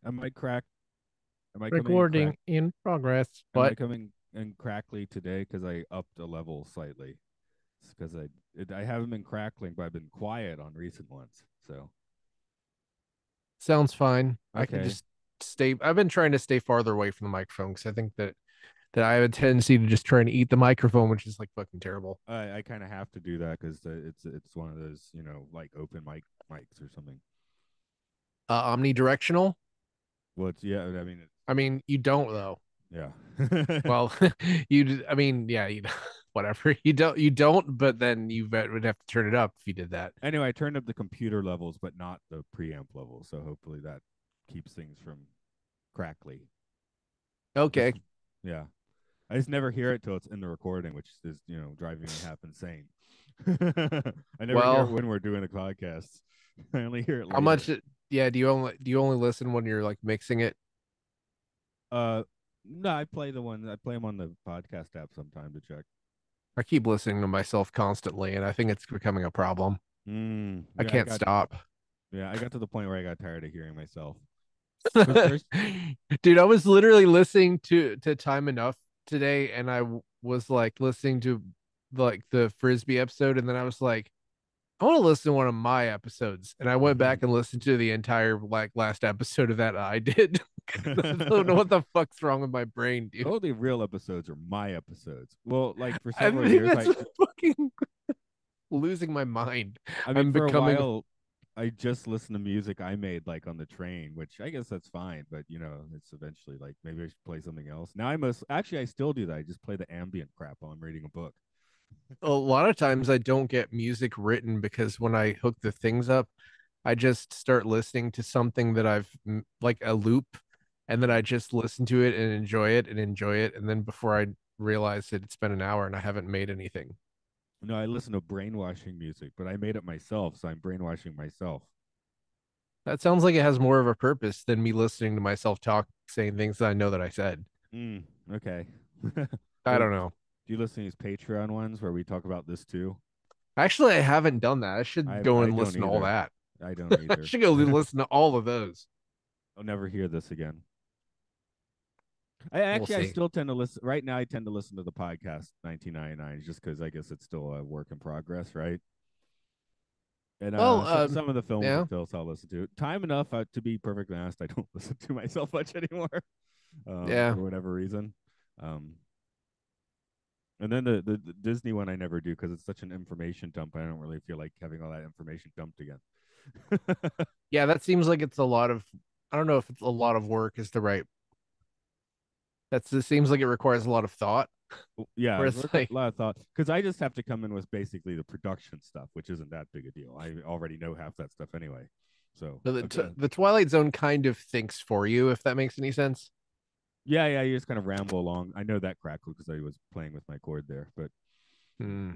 Am I crack? Am I coming in crack? Recording in progress. Am I But coming in crackly today? Because I upped a level slightly. Because I haven't been crackling, but I've been quiet on recent ones. So sounds fine. I can okay, just stay. I've been trying to stay farther away from the microphone because I think that I have a tendency to just try and eat the microphone, which is like fucking terrible. I kind of have to do that because it's one of those like open mics or something. Omnidirectional. Well, it's yeah. I mean, I mean, you don't though. yeah. Well, you. I mean, yeah. Whatever. You don't. You don't. But then you would have to turn it up if you did that. Anyway, I turned up the computer levels, but not the preamp levels. So hopefully that keeps things from crackly. Just Okay. yeah. I just never hear it till it's in the recording, which is driving me half insane. I never hear it Well, when we're doing the podcasts. I only hear it how much? later. Yeah. Do you only listen when you're like mixing it? Uh, no, I play them on the podcast app sometime to check. I keep listening to myself constantly, and I think it's becoming a problem. I Yeah, I can't got stop. yeah, I got to the point where I got tired of hearing myself. Because first, Dude, I was literally listening to Time Enough today, and was like listening to like the Frisbee episode, and then I was like, I want to listen to one of my episodes, and I went back and listened to the entire like last episode of that I did. I don't know what the fuck's wrong with my brain, dude. all the real episodes are my episodes. Well, like for I several think years, that's fucking losing my mind. I mean, I'm for a becoming while, I just listened to music I made like on the train, which I guess that's fine. But it's eventually like maybe I should play something else. Now I still do that. I just play the ambient crap while I'm reading a book. a lot of times I don't get music written because when I hook the things up, I just start listening to something that like a loop, and then I Mm. just listen to it and enjoy it and enjoy it. And then before I realize that it's been an hour and I haven't made anything. No, I listen to brainwashing music, but I made it myself, so I'm brainwashing myself. That sounds like it has more of a purpose than me listening to myself talk, saying things that I know that I said. Okay. I Well, don't do know. you listen to these Patreon ones where we talk about this too? Actually, I haven't done that. I should go I and don't listen to all either. that. I don't I either. should go listen to all of those. I'll never hear this again. We'll I see. still tend to listen right now. I tend to listen to the podcast 1999 just because I guess it's still a work in progress, right? And Well, some of the films yeah. and films I'll listen to. Time enough to be perfectly honest, I don't listen to myself much anymore, Yeah. for whatever reason. Um, and then the Disney one I never do because it's such an information dump. I don't really feel like having all that information dumped again. Yeah, that seems like it's a lot of, I don't know if it's a lot of work is the right. It seems like it requires a lot of thought. Yeah, Whereas a like lot of thought because I just have to come in with basically the production stuff, which isn't that big a deal. I already know half that stuff anyway. So okay, the Twilight Zone kind of thinks for you, if that makes any sense. yeah, you just kind of ramble along. I know that crackle because I was playing with my cord there, but Hmm.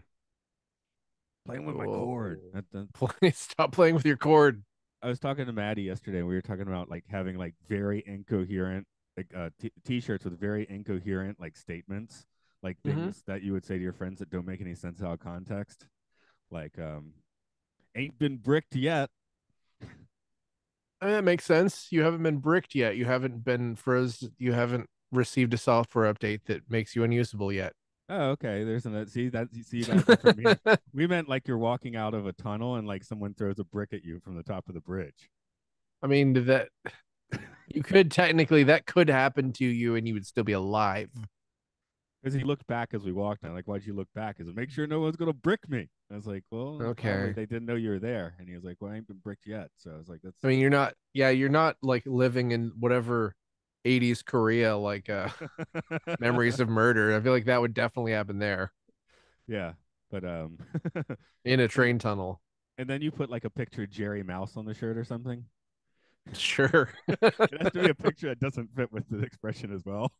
playing with my cord. Whoa. Stop playing with your cord. I was talking to Maddie yesterday, and we were talking about like having like very incoherent like t-shirts with very incoherent like statements, like Hmm. things that you would say to your friends that don't make any sense out of context, like ain't been bricked yet. I mean, that makes sense. You haven't been bricked yet. You haven't been froze. You haven't received a software update that makes you unusable yet. Oh, okay. There's an see you got a different meaning. We meant like you're walking out of a tunnel and like someone throws a brick at you from the top of the bridge. I mean, that you could technically, that could happen to you and you would still be alive. Because he looked back as we walked. And I'm like, why'd you look back? Is it make sure no one's gonna brick me? I was like, well, probably Okay. they didn't know you were there. And he was like, well, I ain't been bricked yet. So I was like, that's I mean, you're not like living in whatever 80s Korea, like memories of murder. I feel like that would definitely happen there yeah. But in a and train tunnel. and then you put like a picture of Jerry Mouse on the shirt or something. Sure. It has to be a picture that doesn't fit with the expression as well.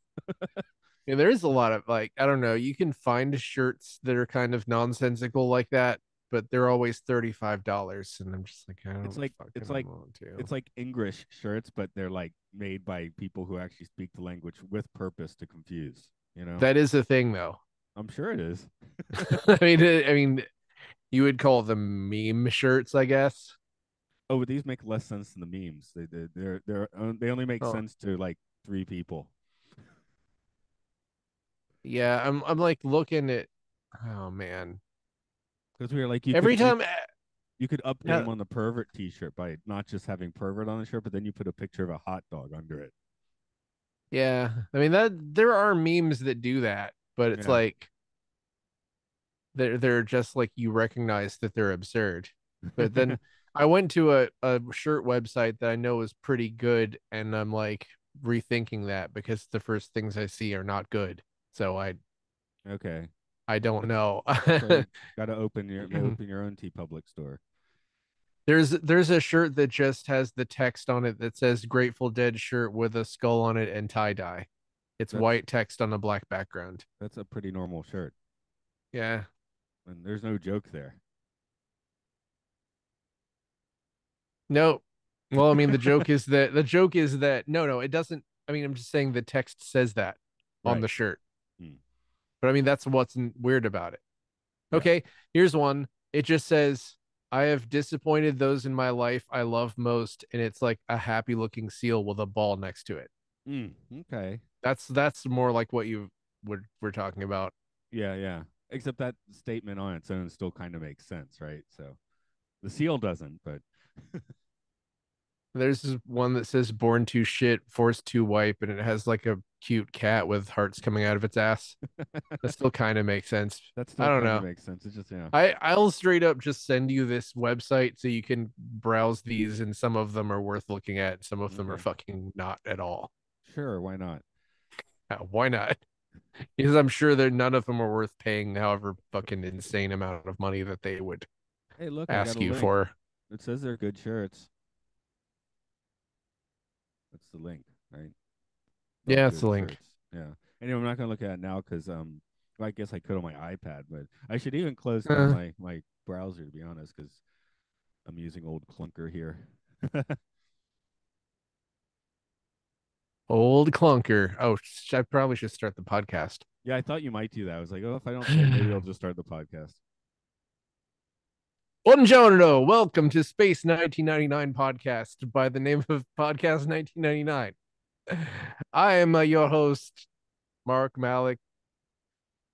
Yeah, there is a lot of like, I don't know, you can find shirts that are kind of nonsensical like that, but they're always $35. And I'm just like, I It's don't like it's fucking like want to. it's like English shirts, but they're like made by people who actually speak the language with purpose to confuse. You know, That is a thing though. I'm sure it is. I mean, you would call them meme shirts, I guess. Oh, but these make less sense than the memes. They only make Oh, sense to like three people. yeah. I'm like looking at. Oh man. Because we were like, Every time. you could up Uh, game on the pervert T-shirt by not just having pervert on the shirt, but then you put a picture of a hot dog under it. yeah. I mean that there are memes that do that, but it's Yeah. like they're just like you recognize that they're absurd. But then I went to a shirt website that I know is pretty good, and I'm like rethinking that because the first things I see are not good. So Okay. I don't That's know. that's why you got to open your own T Public store. There's a shirt that just has the text on it that says Grateful Dead shirt with a skull on it and tie dye. It's That's white text on a black background. that's a pretty normal shirt, Yeah. and there's no joke there. No. Well, I mean the joke is that no, it doesn't. I mean, I'm just saying the text says that on Right. the shirt. Hmm. But I mean, that's what's weird about it. Yeah. Okay, here's one. It just says, I have disappointed those in my life I love most, and it's like a happy looking seal with a ball next to it. Okay. That's more like what you we're talking about. Yeah. Yeah. Except that statement on its own still kind of makes sense, right? So the seal doesn't, but There's this one that says born to shit, forced to wipe, and it has like a cute cat with hearts coming out of its ass. That still kind of makes sense. that I still don't kind of know. makes sense. It's just I'll straight up just send you this website so you can browse these, and some of them are worth looking at, some of them are okay. fucking not at all. Sure, why not? Why not? Because I'm sure that none of them are worth paying however fucking insane amount of money that they would Hey, look, I got ask a you link. for. It says they're good shirts. That's the link, right? They're all Yeah, it's good the link. shirts. Yeah. Anyway, I'm not gonna look at it now because well, I guess I could on my iPad, but I should even close down Uh, my browser to be honest, because I'm using old clunker here. Old clunker. Oh, I probably should start the podcast. Yeah, I thought you might do that. I was like, oh, if I don't say it, maybe I'll just start the podcast. Buongiorno. Welcome to Space 1999 podcast by the name of Podcast 1999. I am your host, Mark Malik.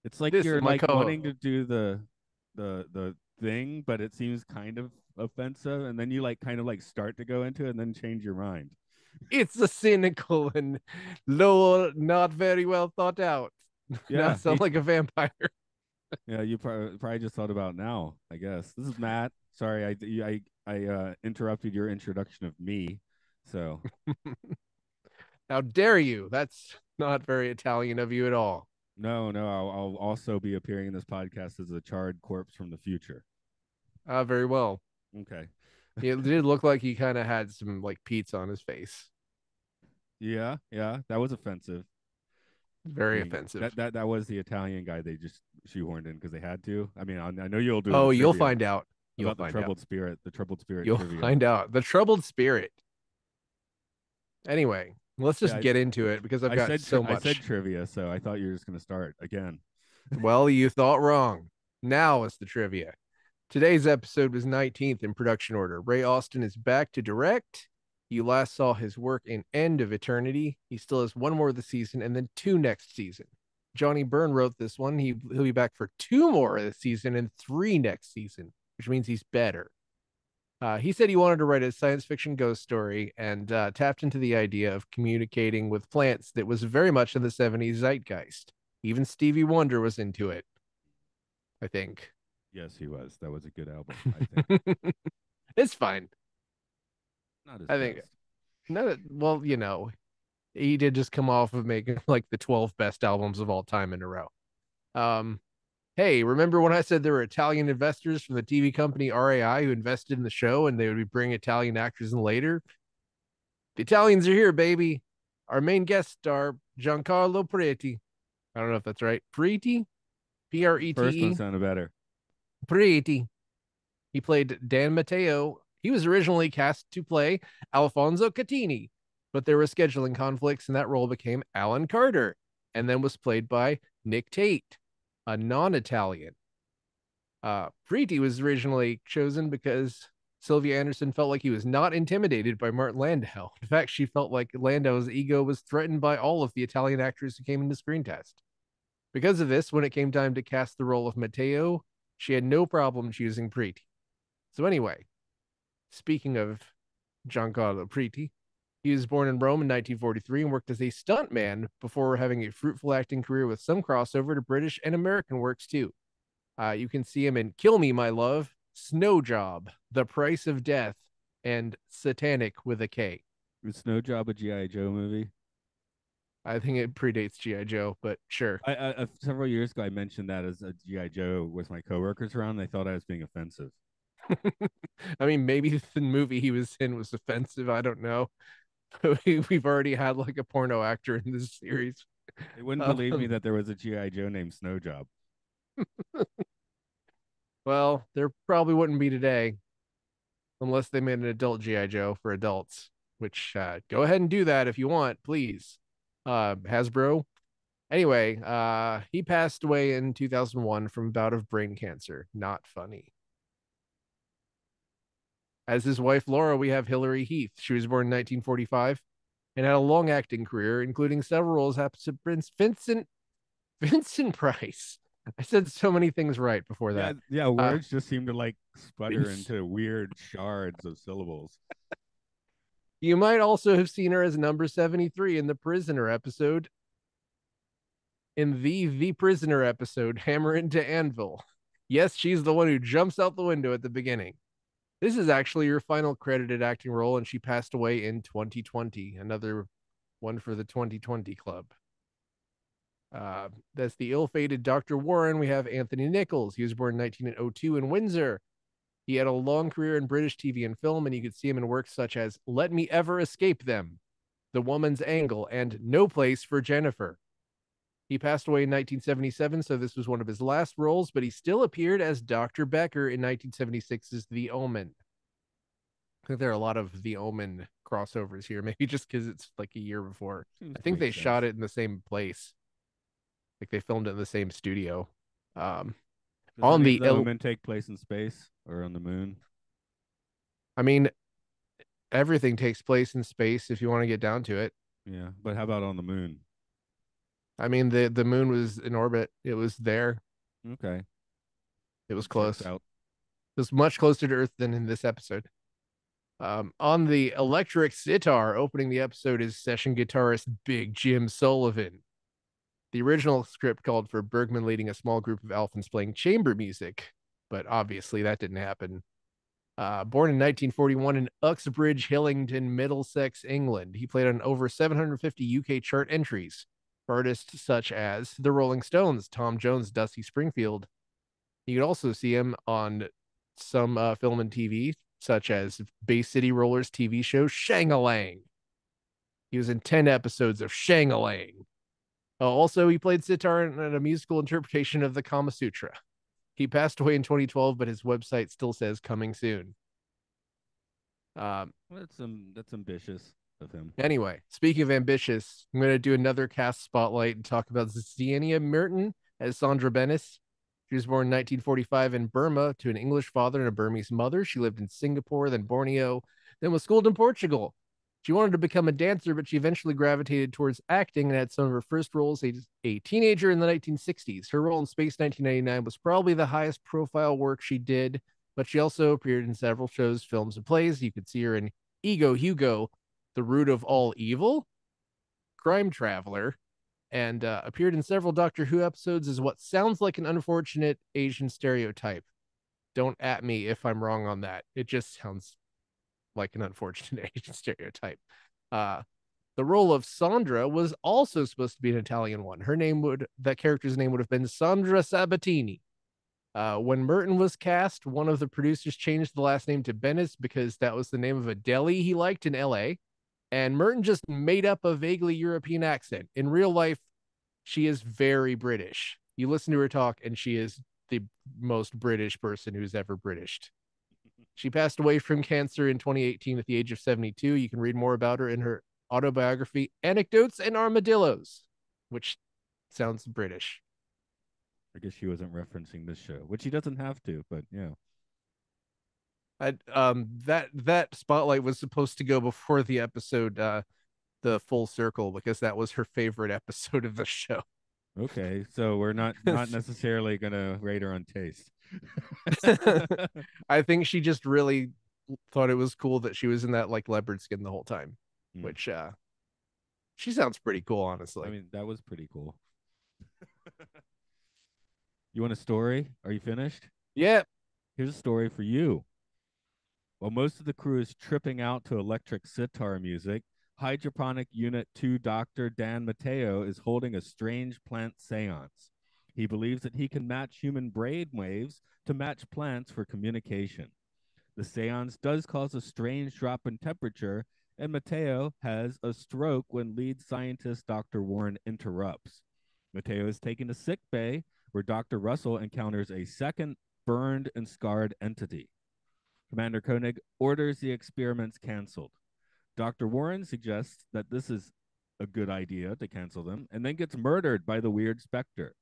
It's like This is you're my like co-host. wanting to do the thing, but it seems kind of offensive, and then you like kind of like start to go into it and then change your mind. It's a cynical and low, not very well thought out. Now I Yeah, sound like a vampire. yeah, you probably just thought about now. I guess this is Matt. Sorry, I interrupted your introduction of me. So How dare you? That's not very Italian of you at all. no, I'll also be appearing in this podcast as a charred corpse from the future. Very well. Okay. It did look like he kind of had some like pizza on his face. Yeah, yeah, that was offensive. Very Being offensive. that was the Italian guy they just shoehorned in because they had to. I mean, I know you'll do the Oh, you'll trivia find out. You'll about find out. the troubled spirit You'll trivia. find out. The troubled spirit. Anyway, let's Yeah, just get into it because I've I got said so I said much. trivia, so I thought you were just gonna start again. Well, you thought wrong. Now it's the trivia. Today's episode was 19th in production order. Ray Austin is back to direct. You last saw his work in End of Eternity. He still has one more of the season and then two next season. Johnny Byrne wrote this one. He'll be back for two more of the season and three next season, which means he's better. He said he wanted to write a science fiction ghost story and tapped into the idea of communicating with plants that was very much in the 70s zeitgeist. Even Stevie Wonder was into it, I think. Yes, he was. That was a good album, I think. It's fine. Not his I think, best. no, well, he did just come off of making like the 12 best albums of all time in a row. Um, hey, remember when I said there were Italian investors from the TV company RAI who invested in the show and they would bring Italian actors in later? The Italians are here, baby. Our main guest star, Giancarlo Preti. I don't know if that's right. Preti? P R E T First one E. sounded better. Preti. He played Dan Matteo. He was originally cast to play Alfonso Catini, but there were scheduling conflicts and that role became Alan Carter and then was played by Nick Tate, a non-Italian. Preti was originally chosen because Sylvia Anderson felt like he was not intimidated by Martin Landau. In fact, she felt like Landau's ego was threatened by all of the Italian actors who came into screen test. Because of this, when it came time to cast the role of Matteo, she had no problem choosing Preti. So anyway, speaking of Giancarlo Preti, he was born in Rome in 1943 and worked as a stuntman before having a fruitful acting career with some crossover to British and American works too. You can see him in Kill Me, My Love, Snow Job, The Price of Death, and Satanic with a K. Is Snow Job a GI Joe movie? I think it predates G.I. Joe, but sure. Several years ago, I mentioned that as a GI Joe with my coworkers around. They thought I was being offensive. I mean, maybe the movie he was in was offensive. I don't know. We've already had like a porno actor in this series. They wouldn't believe me Um, that there was a GI Joe named Snow Job. well, there probably wouldn't be today unless they made an adult GI Joe for adults. Which go ahead and do that if you want, please. Hasbro. Anyway, he passed away in 2001 from a bout of brain cancer. Not funny. As his wife Laura, we have Hilary Heath. She was born in 1945 and had a long acting career, including several roles opposite Prince Vincent Price. I said so many things right before Yeah, that. yeah. Uh, Words just seem to like sputter Vince. into weird shards of syllables. You might also have seen her as number 73 in the Prisoner episode, in the Prisoner episode, Hammer into Anvil. Yes, she's the one who jumps out the window at the beginning. This is actually her final credited acting role, and she passed away in 2020. Another one for the 2020 club. That's the ill-fated Dr. Warren. We have Anthony Nichols. He was born in 1902 in Windsor. He had a long career in British TV and film, and you could see him in works such as Let Me Ever Escape Them, The Woman's Angle, and No Place for Jennifer. He passed away in 1977, so this was one of his last roles, but he still appeared as Dr. Becker in 1976's The Omen. I think there are a lot of The Omen crossovers here, maybe just because it's like a year before. Seems I to think make they sense. shot it in the same place. Like they filmed it in the same studio. Um, Does on any of the, the Omen take place in space or on the moon? I mean, everything takes place in space if you want to get down to it. Yeah, but how about on the moon? I mean, the moon was in orbit. It was there. Okay, It was that checks close. out. It was much closer to Earth than in this episode. On the electric sitar, opening the episode is session guitarist Big Jim Sullivan. The original script called for Bergman leading a small group of Alphans playing chamber music, but obviously that didn't happen. Born in 1941 in Uxbridge, Hillingdon, Middlesex, England, he played on over 750 UK chart entries for artists such as the Rolling Stones, Tom Jones, Dusty Springfield. You could also see him on some film and TV, such as Bay City Rollers TV show Shang-a-Lang. He was in 10 episodes of Shang-a-Lang. Also, he played sitar in a musical interpretation of the Kama Sutra. He passed away in 2012, but his website still says coming soon. Well, that's ambitious of him. Anyway, speaking of ambitious, I'm going to do another cast spotlight and talk about Xenia Merton as Sandra Benes. She was born in 1945 in Burma to an English father and a Burmese mother. She lived in Singapore, then Borneo, then was schooled in Portugal. She wanted to become a dancer, but she eventually gravitated towards acting and had some of her first roles as a teenager in the 1960s. Her role in Space 1999 was probably the highest profile work she did, but she also appeared in several shows, films, and plays. You could see her in Ego Hugo, The Root of All Evil, Crime Traveler, and appeared in several Doctor Who episodes as what sounds like an unfortunate Asian stereotype. Don't at me if I'm wrong on that. It just sounds like an unfortunate Asian stereotype. Uh, the role of Sandra was also supposed to be an Italian one. That character's name would have been Sandra Sabatini. When Merton was cast, one of the producers changed the last name to Benes because that was the name of a deli he liked in LA. And Merton just made up a vaguely European accent. In real life, she is very British. You listen to her talk, and she is the most British person who's ever Britished. She passed away from cancer in 2018 at the age of 72. You can read more about her in her autobiography, Anecdotes and Armadillos, which sounds British. I guess she wasn't referencing this show, which she doesn't have to, but yeah. That spotlight was supposed to go before the episode, the full circle, because that was her favorite episode of the show. Okay, so we're not necessarily gonna rate her on taste. I think she just really thought it was cool that she was in that like leopard skin the whole time, Hmm. which she sounds pretty cool, I honestly. mean, that was pretty cool. You want a story? Are you finished? Yeah. Here's a story for you. While most of the crew is tripping out to electric sitar music, Hydroponic Unit 2 Dr. Dan Mateo is holding a strange plant seance. He believes that he can match human brain waves to match plants for communication. The seance does cause a strange drop in temperature, and Mateo has a stroke when lead scientist Dr. Warren interrupts. Mateo is taken to sick bay, where Dr. Russell encounters a second burned and scarred entity. Commander Koenig orders the experiments canceled. Dr. Warren suggests that this is a good idea to cancel them, and then gets murdered by the weird specter.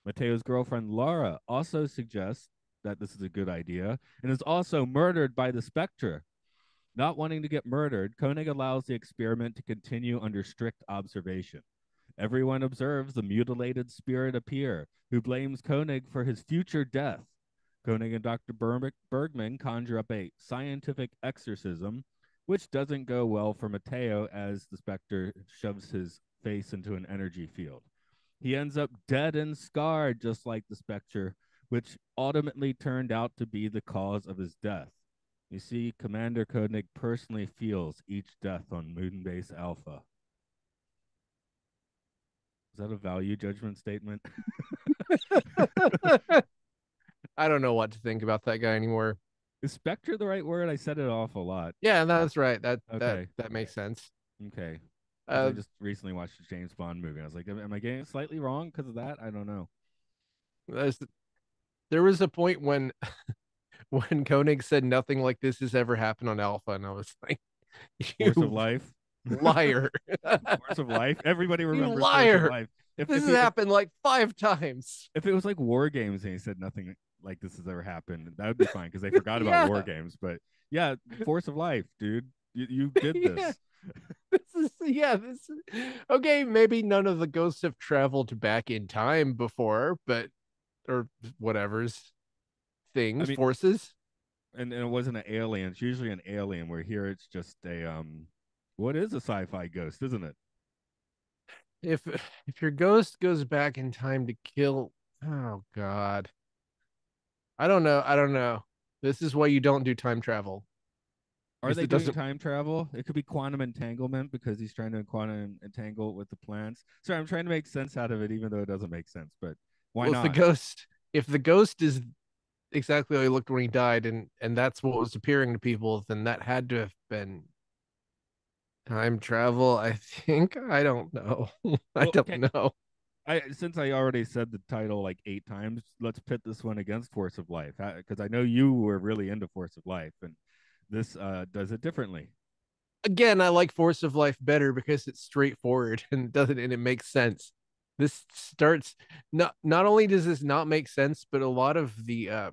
Mateo's girlfriend Laura also suggests that this is a good idea and is also murdered by the specter. Not wanting to get murdered, Koenig allows the experiment to continue under strict observation. Everyone observes the mutilated spirit appear, who blames Koenig for his future death. Koenig and Dr. Bergman conjure up a scientific exorcism, which doesn't go well for Mateo as the specter shoves his face into an energy field. He ends up dead and scarred, just like the specter, which ultimately turned out to be the cause of his death. You see, Commander Koenig personally feels each death on Moonbase Alpha. Is that a value judgment statement? I don't know what to think about that guy anymore. Is specter the right word? I said it off a lot. Yeah, that's right. That Okay. that makes sense. Okay. Because I Uh, just recently watched a James Bond movie. I was like, am I getting it slightly wrong because of that? I don't know. there's, there was a point when when Koenig said nothing like this has ever happened on Alpha, and I was like, Force of "You Life. liar! Force of Life. Everybody You remembers Force of liar! Life. If This if has he if, happened like 5 times." if it was like War Games and he said nothing like this has ever happened, that would be fine because they forgot about War Yeah, Games. But yeah, Force of Life, dude. You did yeah. this. This is yeah. Okay. Maybe none of the ghosts have traveled back in time before, but or whatever's I things mean, forces. and it wasn't an alien. It's usually an alien. Where here it's just a what is a sci-fi ghost, isn't it? If if your ghost goes back in time to kill, oh god, I don't know. This is why you don't do time travel Are because they it doing doesn't. time travel? It could be quantum entanglement because he's trying to quantum entangle with the plants. Sorry, I'm trying to make sense out of it, even though it doesn't make sense. But why Well, not? if the ghost is exactly how he looked when he died, and that's what was appearing to people, then that had to have been time travel. I think. I don't know. I Well, don't okay. know. I since I already said the title like 8 times, let's pit this one against Force of Life because I know you were really into Force of Life, and this does it differently. Again, I like Force of Life better because it's straightforward and doesn't and it makes sense. This starts not only does this not make sense, but a lot of the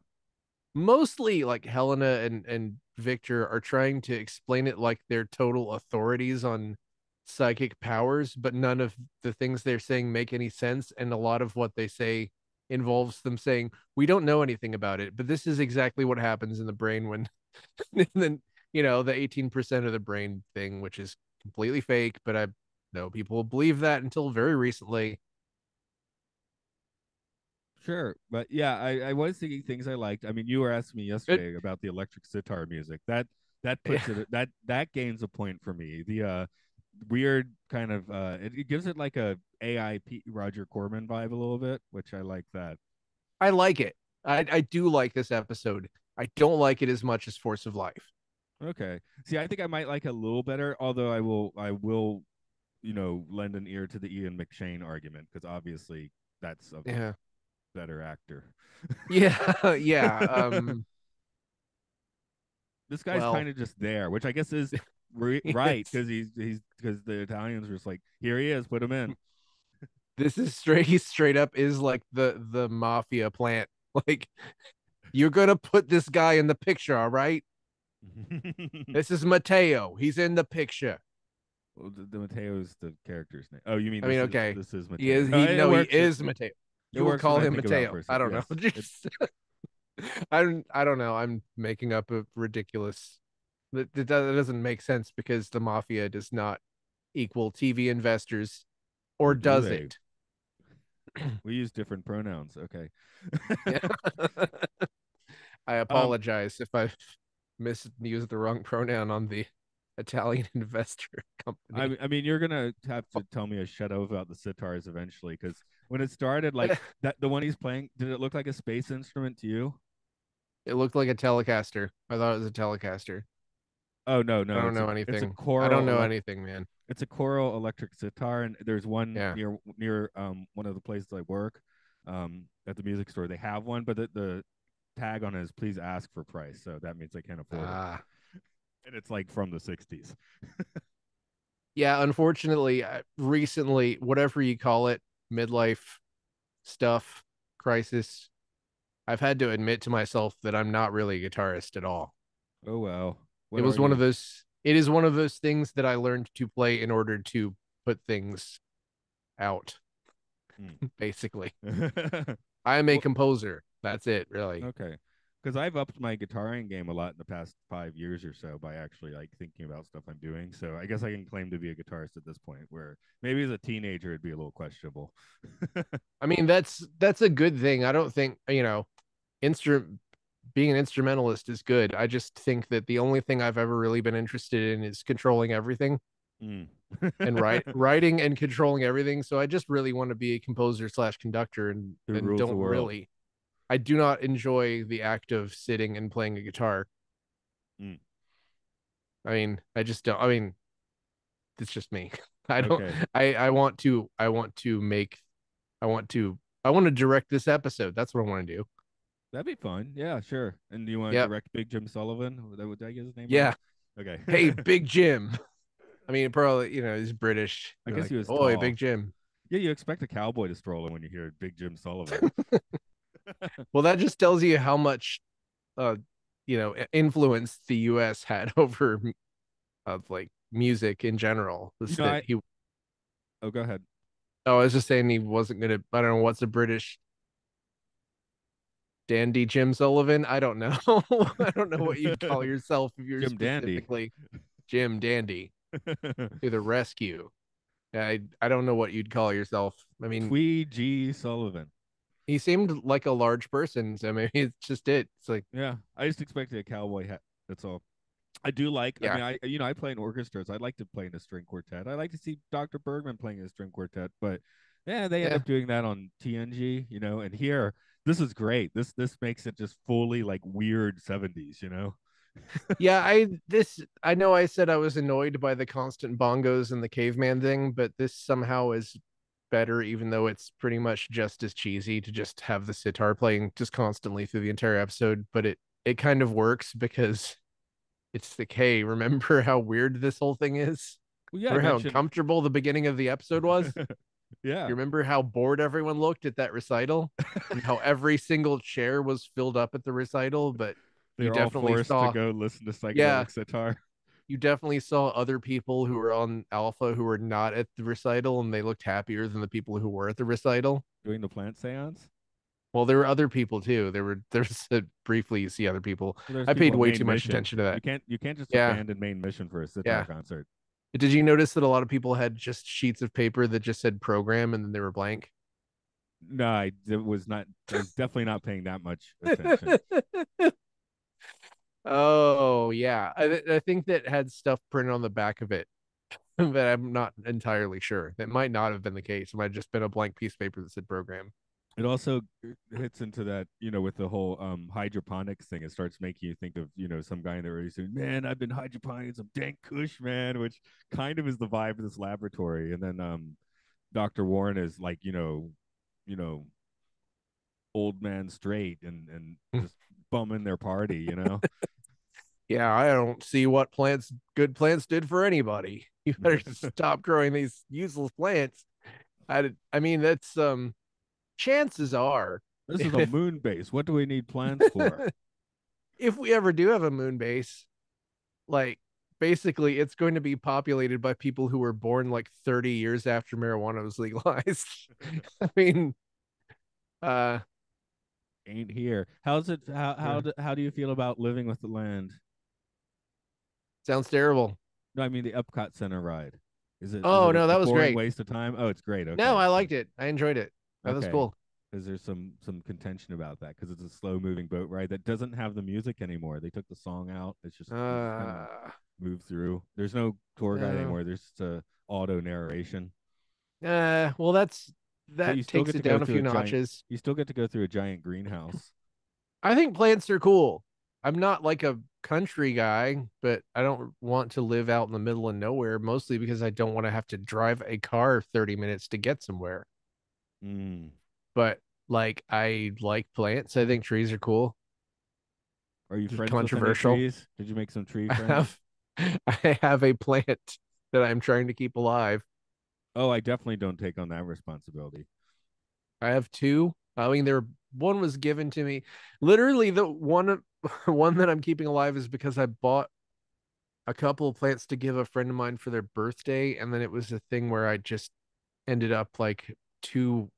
mostly like Helena and Victor are trying to explain it like they're total authorities on psychic powers, but none of the things they're saying make any sense. And a lot of what they say involves them saying, "We don't know anything about it, but this is exactly what happens in the brain when," and then, the 18% of the brain thing, which is completely fake, but I know people believe that until very recently. Sure, but yeah, I was thinking things I liked. I mean, you were asking me It, yesterday about the electric sitar music. That puts it that gains a point for me. The weird kind of it gives it like a AIP Roger Corman vibe a little bit, which I like that. I like it. I do like this episode. I don't like it as much as Force of Life. Okay. See, I think I might like it a little better, although I will lend an ear to the Ian McShane argument because obviously that's a Yeah. better actor. Yeah. Yeah. This guy's Well, kind of just there, which I guess is right it's because he's because the Italians were just like, here he is, put him in. this is straight up is like the mafia plant. Like, you're gonna put this guy in the picture, all right? This is Mateo. He's in the picture. Well, the Mateo is the character's name. Oh, you mean I mean, this is okay. this is He Mateo? is No, he it no, he works. is Mateo. It You will works when call I him think about it Mateo. first. I don't know. Yes, it Just I don't know. I'm making up a ridiculous that doesn't make sense because the mafia does not equal TV investors, or or do does they? it? We use different pronouns. Okay. Yeah. I um, apologize if I misused the wrong pronoun on the Italian investor company. I mean, you're gonna have to tell me a shadow about the sitars eventually, because when it started, like that, the one he's playing, did it look like a space instrument to you? It looked like a Telecaster. I thought it was a Telecaster. Oh no, I no, don't it's a know it's a anything. I don't choral know elect anything, man. it's a choral electric sitar, and there's one Yeah. near one of the places I work, at the music store. They have one, but the tag on it is please ask for price, so that means I can't afford it, Ah. and it's like from the '60s. Yeah, unfortunately, recently, whatever you call it, midlife stuff, crisis, I've had to admit to myself that I'm not really a guitarist at all. Oh well, It what was are one of you? those, it is one of those things that I learned to play in order to put things out, basically. I am a Well, composer. That's it, really. okay. Because I've upped my guitaring game a lot in the past 5 years or so by actually like thinking about stuff I'm doing. So I guess I can claim to be a guitarist at this point, where maybe as a teenager it'd be a little questionable. I mean, that's a good thing. I don't think, instrument being an instrumentalist is good. I just think that the only thing I've ever really been interested in is controlling everything Mm. and writing and controlling everything. So I just really want to be a composer slash conductor Who and rules the don't world? really. I do not enjoy the act of sitting and playing a guitar. Mm. I mean, I just don't. I mean, it's just me. I don't. Okay, I want to. I want to make. I want to. I want to direct this episode. That's what I want to do. that'd be fun. Yeah, sure. And do you want to Yep. direct Big Jim Sullivan? Would I get his name right? Yeah. Okay. Hey, Big Jim. I mean, probably he's British. I You're guess like, he was oh, tall. Big Jim. Yeah, you expect a cowboy to stroll in when you hear Big Jim Sullivan. Well, that just tells you how much, uh, influence the U.S. had over of like music in general. You This know, that I he. oh, go ahead. Oh, I was just saying he wasn't gonna. I don't know what's a British dandy Jim Sullivan. I don't know. I don't know what you'd call yourself if you're Jim Dandy. specifically Jim Dandy to the rescue. I don't know what you'd call yourself. I mean, Twee G Sullivan. he seemed like a large person, so maybe it's just it. It's like, Yeah, I just expected a cowboy hat. That's all. I do like. I yeah, mean, I play in orchestras. I'd like to play in a string quartet. I like to see Dr. Bergman playing in a string quartet, but yeah, they end yeah, up doing that on TNG. And here this is great. This makes it just fully like weird '70s. yeah. I know I said I was annoyed by the constant bongos and the caveman thing, but this somehow is better, even though it's pretty much just as cheesy to just have the sitar playing just constantly through the entire episode. But it kind of works because it's like, hey, remember how weird this whole thing is? Well, yeah, I Remember how mentioned. uncomfortable the beginning of the episode was? Yeah, You remember how bored everyone looked at that recital and how every single chair was filled up at the recital, but you they're all definitely forced to saw, go listen to yeah, psychedelic sitar. you definitely saw other people who were on Alpha who were not at the recital and they looked happier than the people who were at the recital. Doing the plant seance. Well, there were other people too. There's briefly you see other people. Well, there's I paid people at way main too much mission. attention to that. You can't just Yeah, abandon main mission for a sitar yeah. concert. Did you notice that a lot of people had just sheets of paper that just said program and then they were blank? No, I was definitely not paying that much attention. Oh yeah, I think that had stuff printed on the back of it, but I'm not entirely sure. That might not have been the case. It might have just been a blank piece of paper that said program. It also hits into that, with the whole hydroponics thing. It starts making you think of, some guy in the early saying, man, I've been hydroponing some dank kush, man, which kind of is the vibe of this laboratory. And then Dr. Warren is like, you know, old man straight and just bumming their party. Yeah, I don't see what good plants did for anybody. You better stop growing these useless plants. I mean, that's chances are, This is a if moon base. What do we need plants for? if we ever do have a moon base, like basically it's going to be populated by people who were born like 30 years after marijuana was legalized. I mean, uh Ain't here. How's it? yeah. How do you feel about living with the land? Sounds terrible. No, I mean the Epcot Center ride. Is Oh it no, a that was boring great. waste of time? Oh, it's great. No, Okay, I so liked it. I enjoyed it. That was okay, cool. because there's some contention about that because it's a slow moving boat ride that doesn't have the music anymore. They took the song out. You just kind of Uh move through. There's no tour guide no. anymore. There's just a auto narration. Well, But you that still takes get it to go down a through few a giant. notches. You still get to go through a giant greenhouse. I think plants are cool. I'm not like a country guy, but I don't want to live out in the middle of nowhere, mostly because I don't want to have to drive a car 30 minutes to get somewhere. Mm. But like I like plants. I think trees are cool. Are you Just friends with any controversial. trees? Did you make some tree I friends? have I have a plant that I'm trying to keep alive. Oh, I definitely don't take on that responsibility. I have two. I mean, there one was given to me. Literally, the one one that I'm keeping alive is because I bought a couple of plants to give a friend of mine for their birthday, and then it was a thing where I just ended up like too.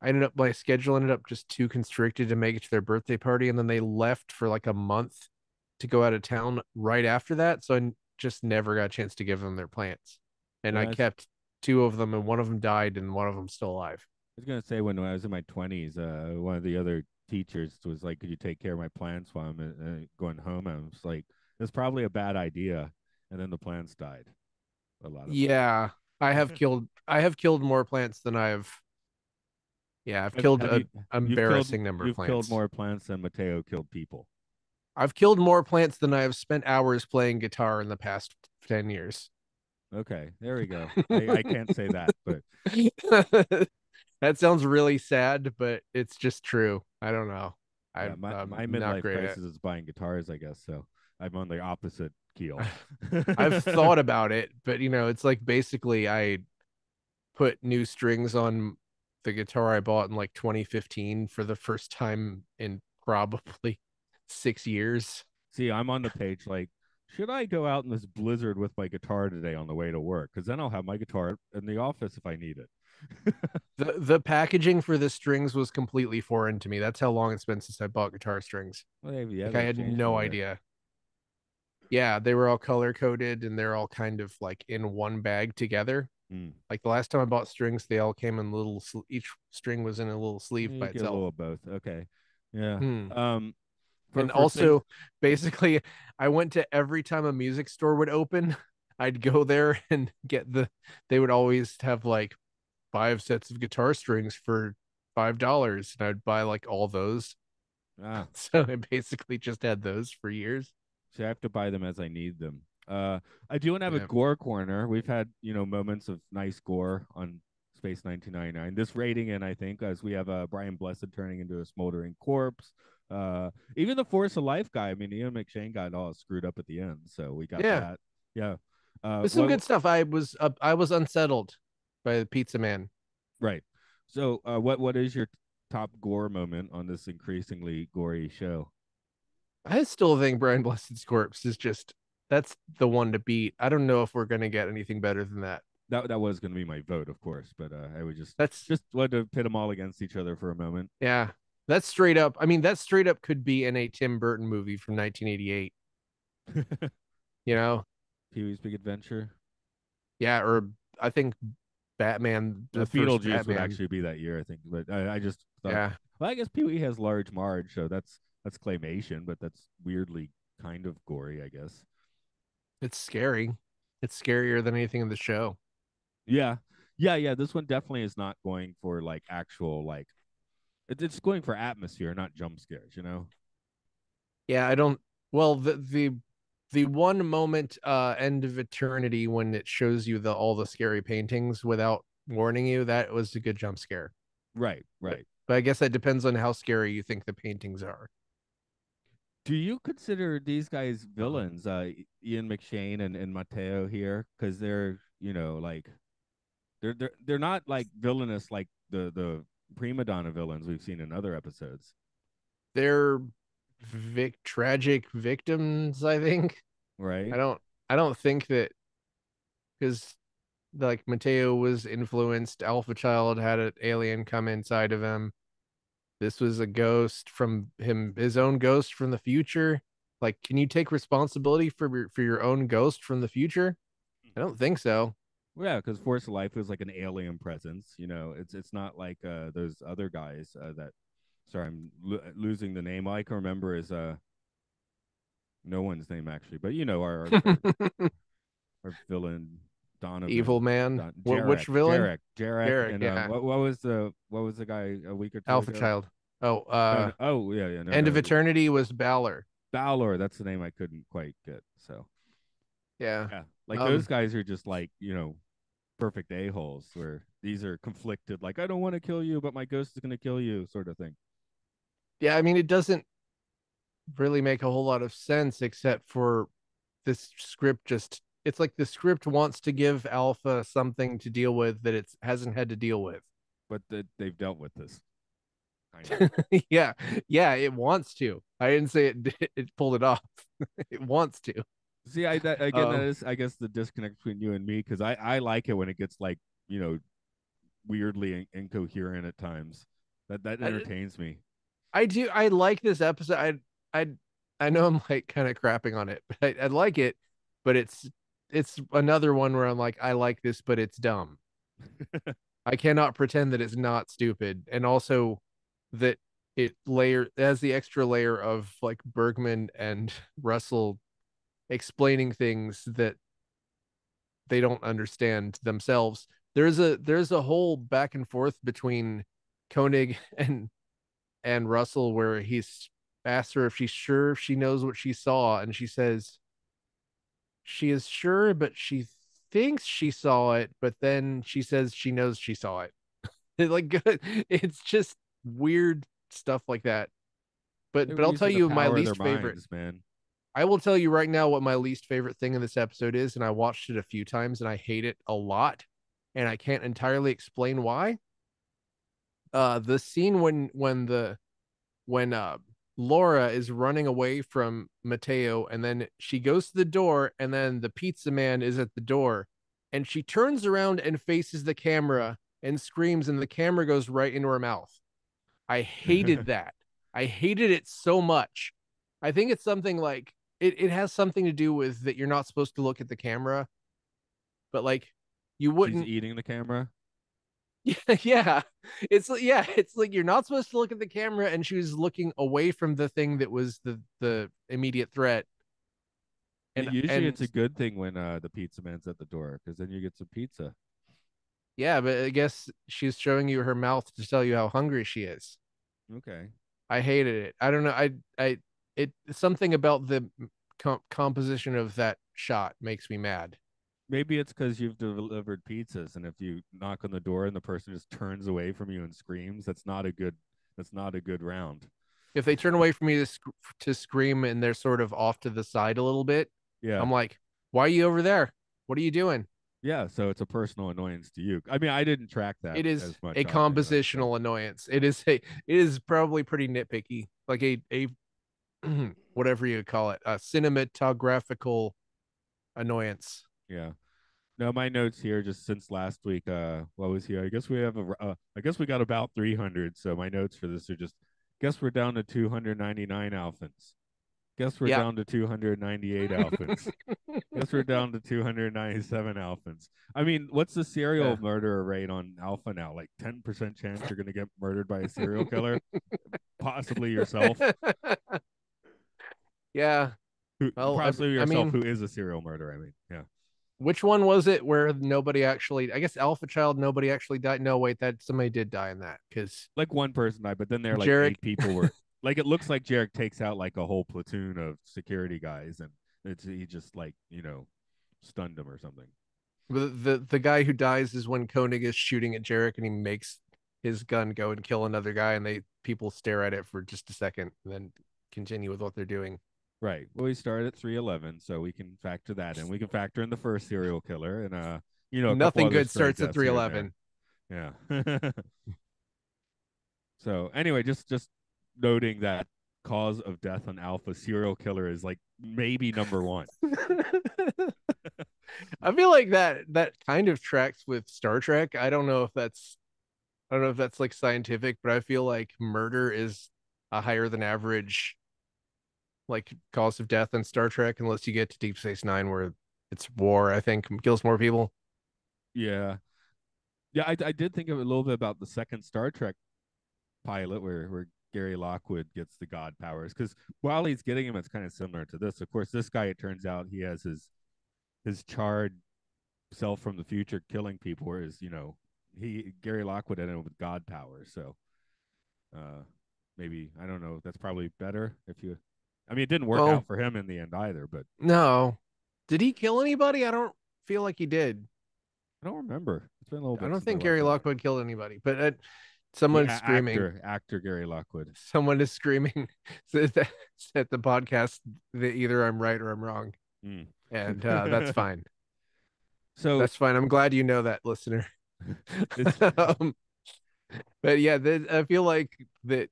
I ended up my schedule ended up just too constricted to make it to their birthday party, and then they left for like a month to go out of town right after that. So I just never got a chance to give them their plants, and I When I kept two of them, and one of them died, and one of them still alive. was gonna say when I was in my 20s, one of the other teachers was like, "Could you take care of my plants while I'm going home?" I was like, "That's probably a bad idea." And then the plants died, a lot of them. Yeah, I have killed more plants than I've killed Have an you embarrassing number of you've killed plants. more plants than Mateo killed people? I've killed more plants than I have spent hours playing guitar in the past 10 years. Okay, there we go. I can't say that, but That sounds really sad, but it's just true. I don't know. yeah, I'm my not midlife great at crisis is buying guitars, I guess. So I'm on the opposite keel. I've thought about it, but it's like basically I put new strings on the guitar I bought in like 2015 for the first time in probably 6 years. See, I'm on the page like, should I go out in this blizzard with my guitar today on the way to work? Because then I'll have my guitar in the office if I need it. The packaging for the strings was completely foreign to me. That's how long it's been since I bought guitar strings. Well, yeah, Like I they've had changed a no bit. idea. Yeah, they were all color coded and they're all kind of like in one bag together. Mm. Like the last time I bought strings, they all came in each string was in a little sleeve You by get a itself. little of both. Okay. Yeah. Hmm. For And space. also, basically, I went to every time a music store would open, I'd go there and they would always have like 5 sets of guitar strings for $5, and I'd buy like all those. Ah, So I basically just had those for years. so I have to buy them as I need them. I do want to have a Yeah. gore corner. We've had moments of nice gore on Space 1999. This rating, and I think as we have Brian Blessed turning into a smoldering corpse. Even the Force of Life guy. I mean, Ian McShane got all screwed up at the end, so we got Yeah. that. Yeah. There's some What? good stuff. I was unsettled by the pizza man. Right. So, what is your top gore moment on this increasingly gory show? I still think Brian Blessed's corpse is just that's the one to beat. I don't know if we're gonna get anything better than that. That was going to be my vote, of course, but I would That's just wanted to pit them all against each other for a moment. Yeah. That's straight up. I mean, that straight up could be in a Tim Burton movie from 1988, you know? Pee Wee's Big Adventure. Yeah, or I think Batman, the first Beetlejuice would Batman. actually be that year, I think. But I just thought, Yeah, well, I guess Pee Wee has large Marge, so that's claymation, but that's weirdly kind of gory, I guess. it's scary. It's scarier than anything in the show. Yeah, yeah. This one definitely is not going for like actual like it's going for atmosphere, not jump scares. Yeah, I don't well the one moment end of eternity when it shows you the all the scary paintings without warning you, that was a good jump scare. Right, But right. but I guess that depends on how scary you think the paintings are. Do you consider these guys villains, Ian McShane and Mateo here, because they're like they're not like villainous like the prima donna villains we've seen in other episodes. They're tragic victims, I think. right? I don't I don't think that because like Mateo was influenced, Alpha Child had an alien come inside of him. This was a ghost from him, his own ghost from the future. Like, can you take responsibility for your own ghost from the future? I don't think so. Well, yeah, because Force of Life is like an alien presence. It's not like those other guys that. Sorry, I'm losing the name. All I can remember is no one's name actually, but our villain Evil Donovan, man. Jarek, Which villain? Derek, and yeah. what was the guy a week or two Alpha ago? Child. Oh, No, no, oh yeah, yeah, no, End of no, Eternity was Balor. Balor. That's the name I couldn't quite get. So Yeah. yeah, like those Um, guys are just like perfect a holes where these are conflicted. Like I don't want to kill you, but my ghost is going to kill you, sort of thing. yeah, I mean it doesn't really make a whole lot of sense except for this script just it's like the script wants to give Alpha something to deal with that it hasn't had to deal with. But they've dealt with this kind of. Yeah, yeah, it wants to. I didn't say it pulled it off. It wants to. See, again, that Um, is, I guess, the disconnect between you and me because I like it when it gets like weirdly incoherent at times. That I, entertains me. I do. I like this episode. I know I'm like kind of crapping on it, but I like it. But it's another one where I'm like, I like this, but it's dumb. I cannot pretend that it's not stupid, and also that it has the extra layer of like Bergman and Russell explaining things that they don't understand themselves. There's a whole back and forth between Koenig and Russell where he's asked her if she's sure if she knows what she saw, and she says she is sure, but she thinks she saw it, but then she says she knows she saw it. Like it's just weird stuff like that. They're But I'll tell using the you my power of their least favorite. minds, man. I will tell you right now what my least favorite thing in this episode is, and I watched it a few times and I hate it a lot, and I can't entirely explain why. The scene when Laura is running away from Mateo, and then she goes to the door, and then the pizza man is at the door, and she turns around and faces the camera and screams, and the camera goes right into her mouth. I hated that. I hated it so much. I think it's something like it has something to do with that you're not supposed to look at the camera, but like you She's wouldn't. eating the camera. Yeah, it's like you're not supposed to look at the camera, and she was looking away from the thing that was the immediate threat. Usually, And it's a good thing when the pizza man's at the door because then you get some pizza. yeah, but I guess she's showing you her mouth to tell you how hungry she is. Okay. I hated it. I don't know. I it something about the composition of that shot makes me mad. Maybe it's because you've delivered pizzas, and if you knock on the door and the person just turns away from you and screams, that's not a good. That's not a good round. If they turn away from me to scream and they're sort of off to the side a little bit, Yeah, I'm like, "Why are you over there? What are you doing?" yeah. So it's a personal annoyance to you. I mean, I didn't track that It is as much, a oddly enough. So compositional annoyance. It is probably pretty nitpicky, like a whatever you call it, a cinematographical annoyance. yeah. No, my notes here just since last week. What was here? I guess we have I guess we got about 300. So my notes for this are just. Guess we're down to 299 Alphans. Guess we're Yeah. down to 298 Alphans. Guess we're down to 297 Alphans. I mean, what's the serial Yeah. murderer rate on Alpha now? Like 10% chance you're going to get murdered by a serial killer, possibly yourself. Yeah. Well, Possibly I yourself, mean, who is a serial murderer. I mean, yeah. which one was it where nobody actually? I guess Alpha Child, nobody actually died. No, wait, that somebody did die in that because Like one person died, but then there are like Jarek. 8 people were like it looks like Jarek takes out like a whole platoon of security guys and he just like, stunned them or something. The guy who dies is when Koenig is shooting at Jarek and he makes his gun go and kill another guy, and they people stare at it for just a second and then continue with what they're doing. Right. Well, we started at 311, so we can factor that in. We can factor in the first serial killer and a couple Nothing other good stray starts at deaths here and there. 311. Yeah. So anyway, just noting that cause of death on Alpha serial killer is like maybe number one. I feel like that kind of tracks with Star Trek. I don't know if that's like scientific, but I feel like murder is a higher than average like cause of death in Star Trek, unless you get to Deep Space Nine where it's war, I think, kills more people. Yeah, yeah. I did think of a little bit about the second Star Trek pilot where Gary Lockwood gets the god powers because while he's getting him, it's kind of similar to this. Of course, this guy it turns out he has his charred self from the future killing people, whereas he Gary Lockwood ended up with god powers. So uh, maybe I don't know. That's probably better if you. I mean, it didn't work Well, out for him in the end either, but no. Did he kill anybody? I don't feel like he did. I don't remember. It's been a little I bit don't since I think watched Gary that. Lockwood killed anybody, but Yeah, someone's screaming. actor Gary Lockwood. Someone is screaming at the podcast that either I'm right or I'm wrong, Mm. and that's fine. So That's fine. I'm glad you know that, listener. it's um, but yeah, I feel like that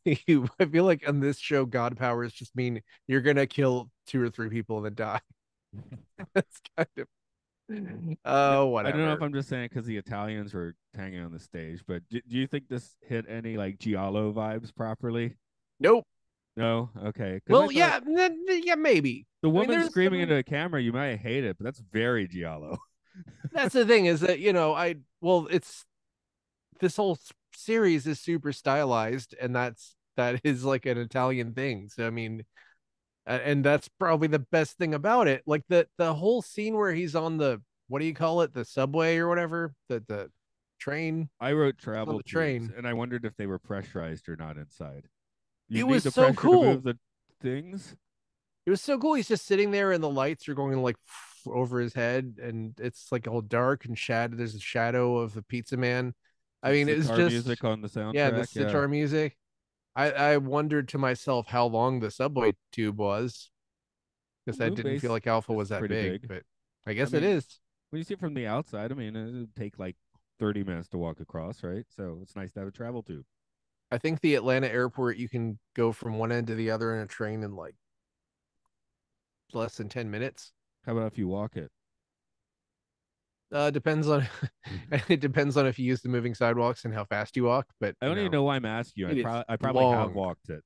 I feel like on this show, God powers just mean you're gonna kill two or three people and then die. That's kind of yeah, oh, I don't know if whatever. I'm just saying because the Italians were hanging on the stage, but do you think this hit any like Giallo vibes properly? Nope. No, okay, because I Well, thought yeah, yeah, maybe. the I mean, woman there's screaming some. into a camera, you might hate it, but that's very Giallo. That's the thing is that it's this whole series is super stylized, and that is like an Italian thing. So I mean, and that's probably the best thing about it. Like the whole scene where he's on the what do you call it, the subway or whatever, the train. I wrote He's on travel the tubes, train. and I wondered if they were pressurized or not inside. You It need was the so pressure to move cool. the things. It was so cool. He's just sitting there, and the lights are going like over his head, and it's like all dark and shadow. There's a shadow of the pizza man. I The mean, it's sitar just music on the yeah, the soundtrack. Yeah, sitar music. I wondered to myself how long the subway tube was the because I moon didn't feel base like Alpha is was that pretty big, big. but I I guess it mean, is. when you see it from the outside, I mean, it would take like 30 minutes to walk across, right? So it's nice to have a travel tube. I think the Atlanta airport you can go from one end to the other in a train in like less than 10 minutes. How about if you walk it? Depends on it depends on if you use the moving sidewalks and how fast you walk, but I don't even know why I'm asking you. it is I probably have long. walked it.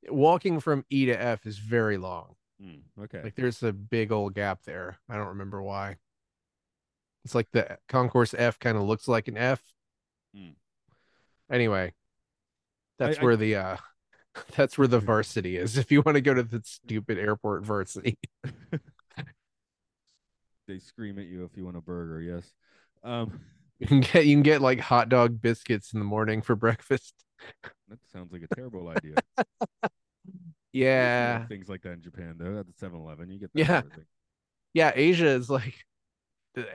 Walking from E to F is very long. Okay. Like there's a big old gap there. I don't remember why. It's like the concourse F kind of looks like an F. Mm. Anyway, that's I where the that's where the varsity is. If you want to go to the stupid airport varsity, they scream at you if you want a burger. Yes. Um, you can get like hot dog biscuits in the morning for breakfast. that sounds like a terrible idea. You usually have Yeah. things like that in Japan, though. At the 7-Eleven, you get that Yeah. sort of thing. Yeah, Asia is like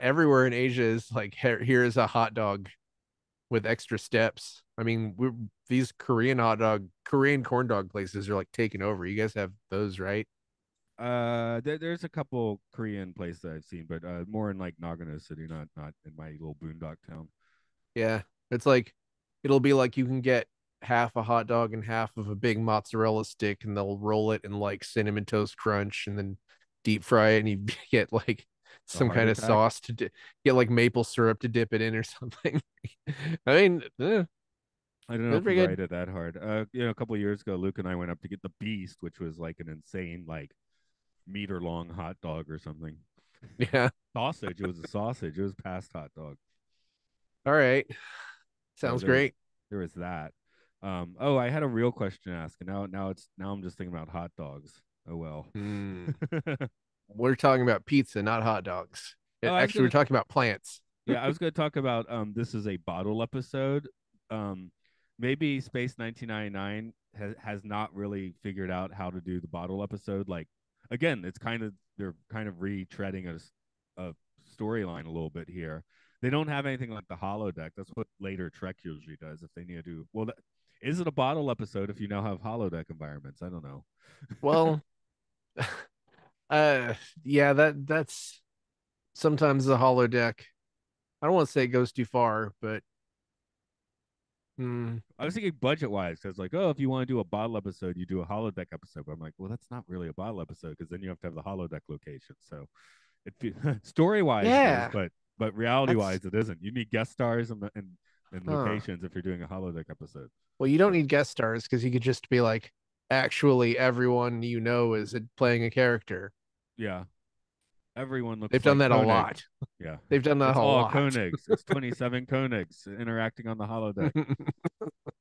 everywhere in Asia is like here's a hot dog with extra steps. I mean, these Korean corn dog places are like taking over. You guys have those, right? There's a couple Korean places I've seen, but more in like Nagano City, not in my little boondock town. Yeah. It's like it'll be like you can get half a hot dog and half of a big mozzarella stick, and they'll roll it in like cinnamon toast crunch and then deep fry it, and you get like A some heart kind of attack. sauce get like maple syrup to dip it in or something. I mean, I don't know it's if you pretty good. ride it that hard. A couple of years ago, Luke and I went up to get the Beast, which was like an insane, like meter long hot dog or something. Yeah. Sausage. It was a sausage. It was past hot dog. All right. So Sounds great. there was that. Oh, I had a real question to ask, and now I'm just thinking about hot dogs. Oh well. Hmm. We're talking about pizza, not hot dogs. Oh, I was Actually, we're gonna talking about plants. yeah, I was gonna talk about this is a bottle episode. Um, maybe Space 1999 has not really figured out how to do the bottle episode. Like again, it's kind of they're kind of retreading a storyline a little bit here. They don't have anything like the holodeck. That's what later Trek usually does if they need to do. Well, is it a bottle episode if you now have holodeck environments? I don't know. Well, uh, yeah, that's sometimes the holodeck. I don't want to say it goes too far, but Mm. I was thinking budget wise, because like, oh, if you want to do a bottle episode, you do a holodeck episode. But I'm like, well, that's not really a bottle episode because then you have to have the holodeck location. So story wise it is, Yeah, but reality that's wise it isn't. You need guest stars and huh. locations if you're doing a holodeck episode. Well, you don't So need guest stars because you could just be like, actually, everyone you know is playing a character. yeah, everyone They've looks done like that a Koenig. lot. Yeah, They've done that it's a all lot. Koenigs. It's 27 Koenigs interacting on the holodeck,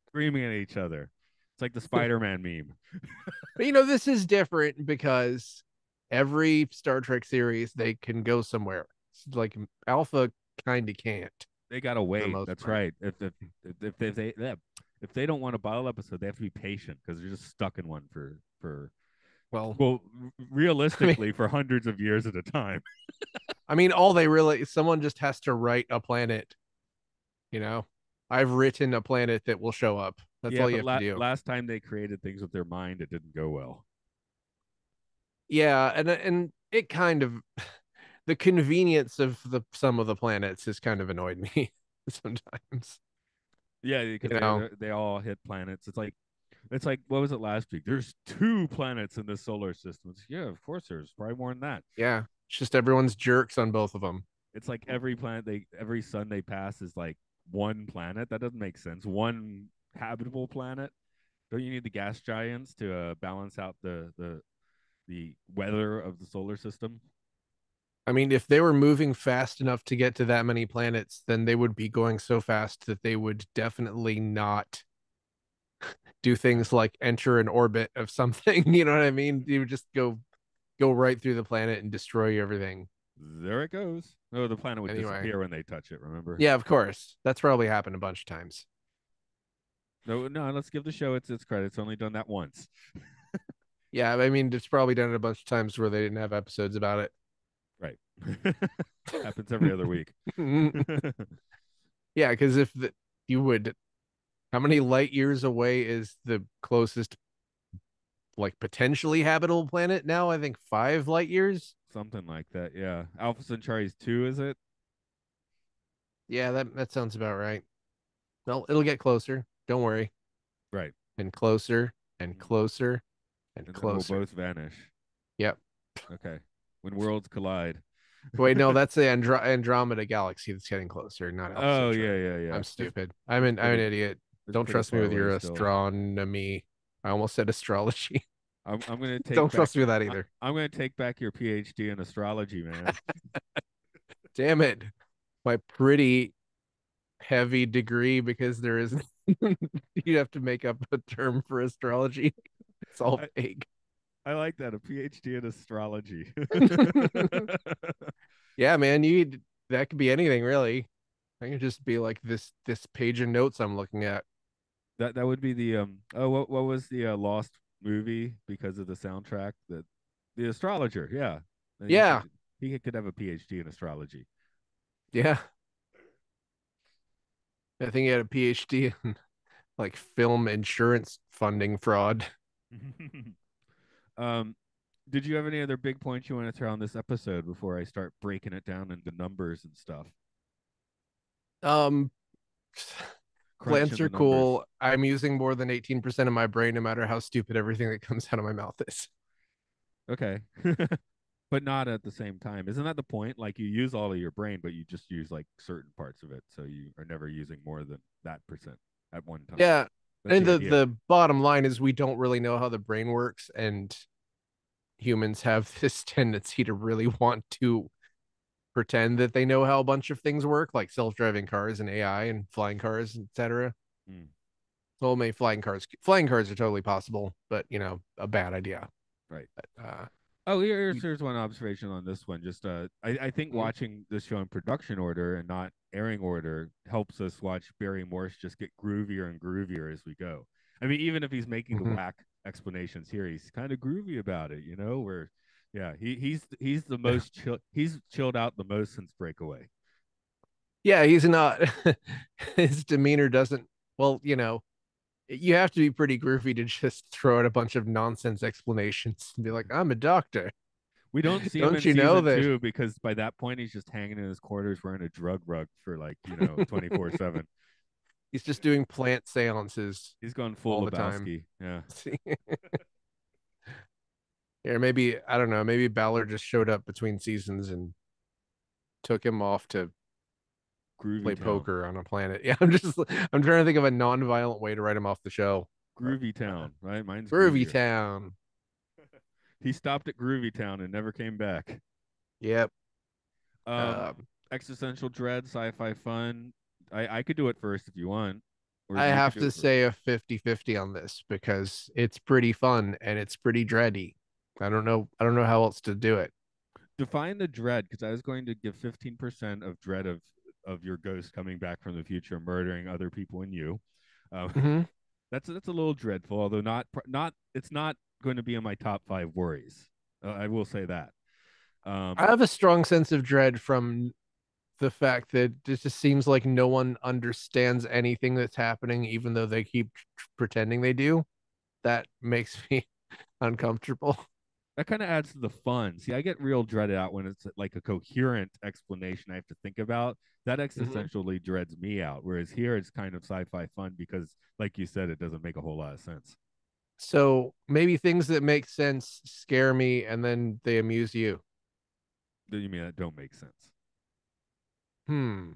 screaming at each other. It's like the Spider-Man meme. But this is different because every Star Trek series they can go somewhere. It's like Alpha kind of can't They gotta for the wait. most That's part. right. If they don't want a bottle episode, they have to be patient because they're just stuck in one for Well, well, I mean, realistically, for hundreds of years at a time. all they really someone just has to write a planet. You know, I've written a planet that will show up. That's Yeah, all you but have to do. last time they created things with their mind, it didn't go well. Yeah, and it kind of the convenience of the some of the planets has kind of annoyed me sometimes. Yeah, because You know, they all hit planets. It's like what was it last week? There's two planets in the solar system. Yeah, of course there's probably more than that. yeah, it's just everyone's jerks on both of them. It's like every sun they pass is like one planet. That doesn't make sense. One habitable planet. Don't you need the gas giants to balance out the weather of the solar system? I mean, if they were moving fast enough to get to that many planets, then they would be going so fast that they would definitely not do Yeah. things like enter an orbit of something. You know what I mean? You would just go right through the planet and destroy everything. There it goes. Oh, the planet would Anyway, disappear when they touch it. Remember? yeah, of course. That's probably happened a bunch of times. No, no. Let's give the show its credit. It's only done that once. Yeah, I mean, it's probably done it a bunch of times where they didn't have episodes about Right. Happens every other week. it. Yeah, because you would, how many light years away is the closest, like potentially habitable planet now? I think 5 light years. Something like that. Yeah. Alpha Centauri's 2, is it? Yeah, that sounds about right. Well, it'll get closer. Don't worry. Right. And closer and Mhm. closer and And then we'll closer. both vanish. Yep. Okay. When worlds collide. Wait, no, that's the Andromeda galaxy that's getting closer, not Alpha Oh yeah, Centauri. yeah, yeah. I'm stupid. I'm an Pretty idiot. it's Don't pretty trust me far with away your still. astronomy. I almost said astrology. I'm gonna take Don't back trust me with that either. I'm gonna take back your PhD in astrology, man. Damn it. My pretty heavy degree because there is you have to make up a term for astrology. It's all I, vague. I like that, a PhD in astrology. Yeah, man, that could be anything really. I can just be like this page of notes I'm looking at. That would be the what was the lost movie because of the soundtrack? The astrologer, yeah. Yeah. He could have a PhD in astrology. Yeah. I think he had a PhD in like film insurance funding fraud. um did you have any other big points you want to throw on this episode before I start breaking it down into numbers and stuff? Um Crunching plants the are numbers. cool. I'm using more than 18% of my brain no matter how stupid everything that comes out of my mouth is. Okay. But not at the same time. Isn't that the point? Like you use all of your brain, but you just use like certain parts of it. So you are never using more than that percent at one time. Yeah. That's And the idea. the bottom line is we don't really know how the brain works, and humans have this tendency to really want to pretend that they know how a bunch of things work, like self-driving cars and AI and flying cars, etc. Mm, Well, maybe flying cars are totally possible, but a bad idea. right. But, Oh, here's one observation on this one. Just I think mm, watching this show in production order and not airing order helps us watch Barry Morse just get groovier and groovier as we go. I mean, even if he's making the mhm. whack explanations here, he's kind of groovy about it, you know. Where, yeah, he's the most chill. He's chilled out the most since Breakaway. Yeah, he's not. His demeanor doesn't. Well, you have to be pretty groovy to just throw out a bunch of nonsense explanations and be like, "I'm a doctor. We don't see him Don't in you know season that?" 2 because by that point he's just hanging in his quarters wearing a drug rug for like 24/7. He's just doing plant seances He's gone full all the time. Lebowski. Yeah. Or maybe I don't know. Maybe Ballard just showed up between seasons and took him off to Groovy play Town. poker on a planet. Yeah, I'm trying to think of a non-violent way to write him off the show. But, Groovy Town, right? Mine's Groovy groovier. Town. He stopped at Groovy Town and never came back. Yep. Um, Um, Existential dread, sci-fi fun. I could do it first if you want, or I you could have do to it first. say a 50-50 on this because it's pretty fun and it's pretty dready. I don't know how else to do it. Define the dread, because I was going to give 15% of dread of your ghost coming back from the future, murdering other people and you. Um, Hmm. that's a little dreadful, although not it's not going to be in my top five worries. I will say that. I Um, have a strong sense of dread from the fact that it just seems like no one understands anything that's happening, even though they keep pretending they do. That makes me uncomfortable. that kind of adds to the fun. See, I get real dreaded out when it's like a coherent explanation I have to think about. That Hmm. existentially dreads me out. Whereas here it's kind of sci-fi fun because, like you said, it doesn't make a whole lot of sense. So maybe things that make sense scare me and then they amuse you. You mean that don't make sense? Hmm.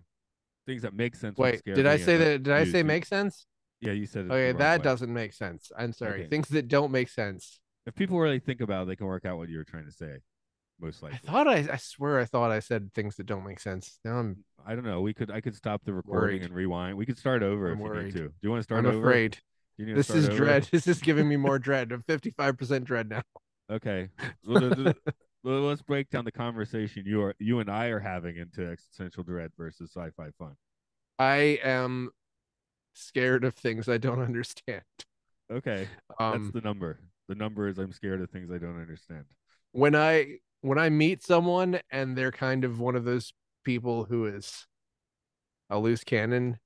Things that make sense would Wait, scare did I me and say that that? Did I say amuse you. make sense? Yeah, you said it the Okay, wrong that way. doesn't make sense. I'm sorry. Okay. Things that don't make sense. If people really think about it, they can work out what you were trying to say, most likely. I swear I thought I said things that don't make sense. Now I'm I don't know. I could stop the recording worried. and rewind. We could start over I'm if you need worried. to. Do you want to start I'm over? afraid. Do you need to This start is over? dread. This is giving me more dread. I'm 55% dread now. Okay. Well, let's break down the conversation you and I are having into existential dread versus sci-fi fun. I am scared of things I don't understand. Okay. That's Um, the number. The number is I'm scared of things I don't understand. when I meet someone and they're kind of one of those people who is a loose cannon,